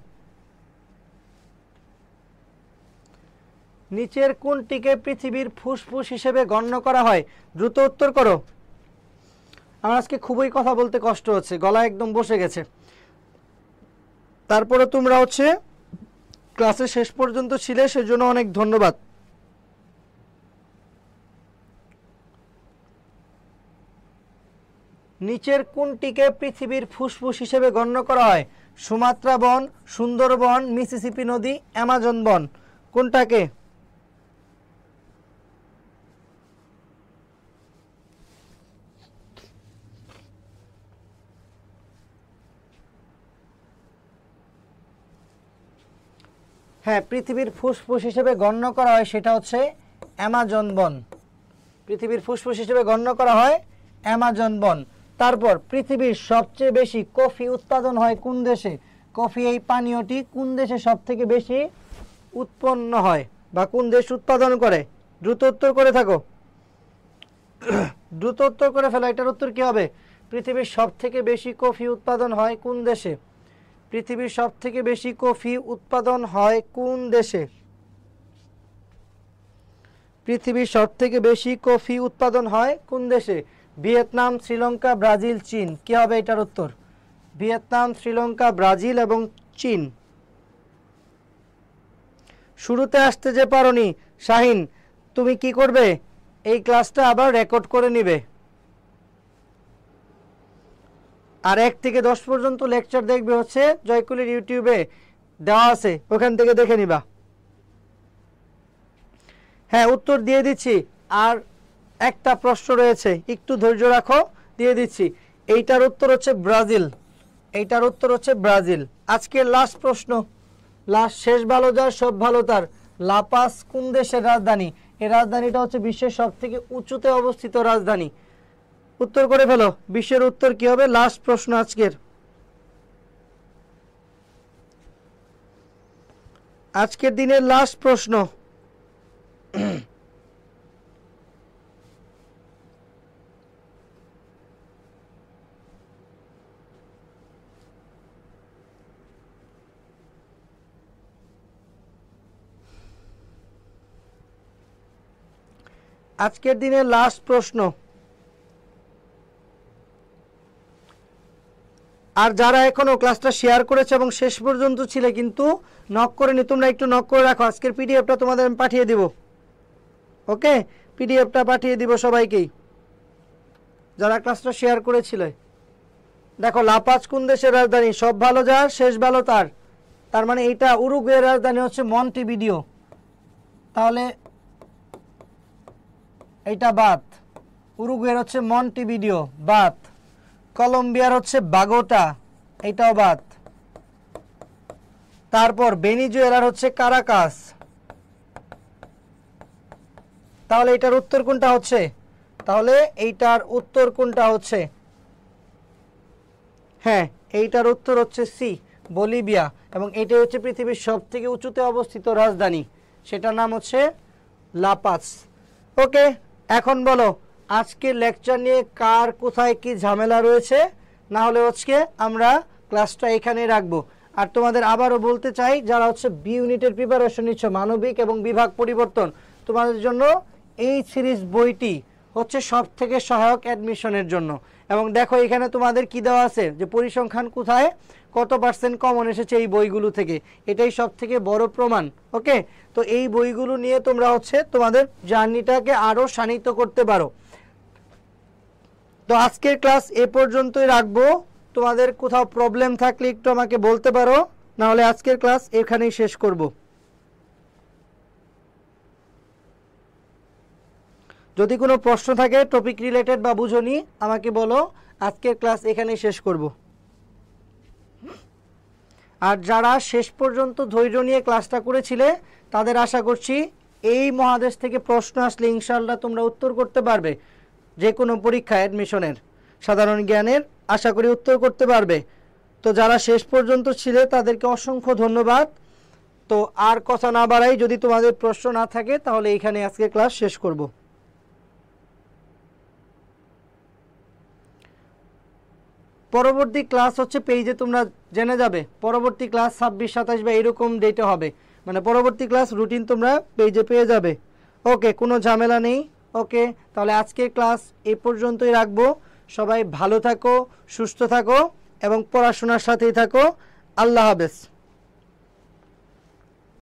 নিচের কোনটিকে পৃথিবীর ফুসফুস হিসেবে গণ্য করা হয়? দ্রুত উত্তর করো। আমার আজকে খুবই কথা বলতে কষ্ট হচ্ছে, গলা একদম বসে গেছে। তারপরে তোমরা হচ্ছে ক্লাসের শেষ পর্যন্ত ছিলে, সেজন্য অনেক ধন্যবাদ। নিচের কোনটিকে পৃথিবীর ফুসফুস হিসেবে গণ্য করা হয়? সুমাত্রা বন, সুন্দরবন, মিসিসিপি নদী, অ্যামাজন বন। কোনটাকে? হ্যাঁ, পৃথিবীর ফুসফুস হিসেবে গণ্য করা হয় সেটা হচ্ছে অ্যামাজন বন। পৃথিবীর ফুসফুস হিসেবে গণ্য করা হয় অ্যামাজন বন। তারপর পৃথিবীর সবচেয়ে বেশি কফি উৎপাদন হয় কোন দেশে? কফি এই পানীয়টি কোন দেশে সব থেকে বেশি উৎপন্ন হয় বা কোন দেশ উৎপাদন করে? দ্রুত উত্তর করে থাকো, দ্রুত উত্তর করে ফেলো। এটার উত্তর কি হবে? পৃথিবীর সব থেকে বেশি কফি উৎপাদন হয় কোন দেশে? পৃথিবীর সব থেকে বেশি কফি উৎপাদন হয় কোন দেশে? পৃথিবীর সব থেকে বেশি কফি উৎপাদন হয় কোন দেশে? ভিয়েতনাম, শ্রীলঙ্কা, ব্রাজিল, চীন। কি হবে এটার উত্তর? ভিয়েতনাম, শ্রীলঙ্কা, ব্রাজিল এবং চীন। শুরুতে আসতে যে পারোনি শাহিন, তুমি কি করবে? এই ক্লাসটা আবার রেকর্ড করে নিবে। আর 1 থেকে 10 পর্যন্ত লেকচার দেখবে হচ্ছে জয়কুলির ইউটিউবে দেওয়া আছে, ওখান থেকে দেখে নিবা। হ্যাঁ, উত্তর দিয়ে দিচ্ছি। আর একটা প্রশ্ন রয়েছে, একটু ধৈর্য রাখো, দিয়ে দিচ্ছি। এইটার উত্তর হচ্ছে ব্রাজিল। এইটার উত্তর হচ্ছে ব্রাজিল। আজকের লাস্ট প্রশ্ন, লাস্ট, শেষ ভালো যার সব ভালো তার। লাপাস কোন দেশের রাজধানী? এই রাজধানীটা হচ্ছে বিশ্বের সব থেকে উঁচুতে অবস্থিত রাজধানী। উত্তর করে ফেলো, বিশ্বের উত্তর কি হবে? লাস্ট প্রশ্ন আজকের। আজকের দিনের লাস্ট প্রশ্ন। আজকের দিনের লাস্ট প্রশ্ন। আর যারা এখনো ক্লাসটা শেয়ার করেছে এবং শেষ পর্যন্ত ছিলে কিন্তু নক করেনি, তোমরা একটু নক করে রাখো। আজকের পিডিএফটা তোমাদের আমি পাঠিয়ে দিব। ওকে, পিডিএফটা পাঠিয়ে দিব সবাইকেই যারা ক্লাসটা শেয়ার করেছিলে। দেখো, লাপাজ কোন দেশের রাজধানী? সব ভালো যার শেষ ভালো তার। তার মানে এইটা উরুগুয়ের রাজধানী হচ্ছে মন্টেভিডিও, তাহলে এইটা বাদ। উরুগুয়ের হচ্ছে মন্টেভিডিও, বাদ। কলম্বিয়ার হচ্ছে বাগোটা, এইটাও বাদ। তারপর ভেনিজুয়েলার হচ্ছে কারাকাস। তাহলে এটার উত্তর কোনটা হচ্ছে? তাহলে এইটার উত্তর কোনটা হচ্ছে? হ্যাঁ, এইটার উত্তর হচ্ছে সি, বলিভিয়া। এবং এটাই হচ্ছে পৃথিবীর সবথেকে উঁচুতে অবস্থিত রাজধানী, সেটার নাম হচ্ছে লাপাস। ওকে, এখন বলো আজকের লেকচার নিয়ে কার কোথায় কি ঝামেলা রয়েছে, না হলে আজকে আমরা ক্লাসটা এখানে রাখবো। আর তোমাদের আবারও বলতে চাই, যারা হচ্ছে বি ইউনিটের প্রিপারেশন নিচ্ছ, মানবিক এবং বিভাগ পরিবর্তন, তোমাদের জন্য এই সিরিজ বইটি হচ্ছে সব থেকে সহায়ক অ্যাডমিশনের জন্য। এবং দেখো এখানে তোমাদের কি দেওয়া আছে, যে পরিসংখ্যান কোথায় কত পার্সেন্ট কমন এসেছে এই বইগুলো থেকে, এটাই সব থেকে বড় প্রমাণ। ওকে, তো এই বইগুলো নিয়ে তোমরা হচ্ছে তোমাদের জার্নিটাকে আরও শানিত করতে পারো। তো আজকের ক্লাস এ পর্যন্তই রাখবো। তোমাদের কোথাও প্রবলেম থাকলে একটু আমাকে বলতে পারো, না হলে আজকের ক্লাস এখানেই শেষ করব। যদি কোনো প্রশ্ন থাকে টপিক রিলেটেড বা বুঝনি আমাকে বলো, আজকের ক্লাস এখানেই শেষ করব। আর যারা শেষ পর্যন্ত ধৈর্য নিয়ে ক্লাসটা করেছিলে তাদের আশা করছি এই মহাদেশ থেকে প্রশ্ন আসলে ইনশাআল্লাহ তোমরা উত্তর করতে পারবে। যে কোনো পরীক্ষা অ্যাডমিশনের সাধারণ জ্ঞানের আশা করি উত্তর করতে পারবে। তো যারা শেষ পর্যন্ত ছিলে তাদেরকে অসংখ্য ধন্যবাদ। তো আর কথা না বাড়াই, যদি তোমাদের প্রশ্ন না থাকে তাহলে এইখানে আজকে ক্লাস শেষ করব। পরবর্তী ক্লাস হচ্ছে পেজে তোমরা জেনে যাবে, পরবর্তী ক্লাস 26, 27 বা এরকম ডেটে হবে, মানে পরবর্তী ক্লাস রুটিন তোমরা পেজে পেয়ে যাবে। ওকে, কোনো ঝামেলা নেই। ওকে, তাহলে আজকের ক্লাস এই পর্যন্তই রাখবো। সবাই ভালো থাকো, সুস্থ থাকো এবং পড়াশোনার সাথেই থাকো। আল্লাহ হাফেজ।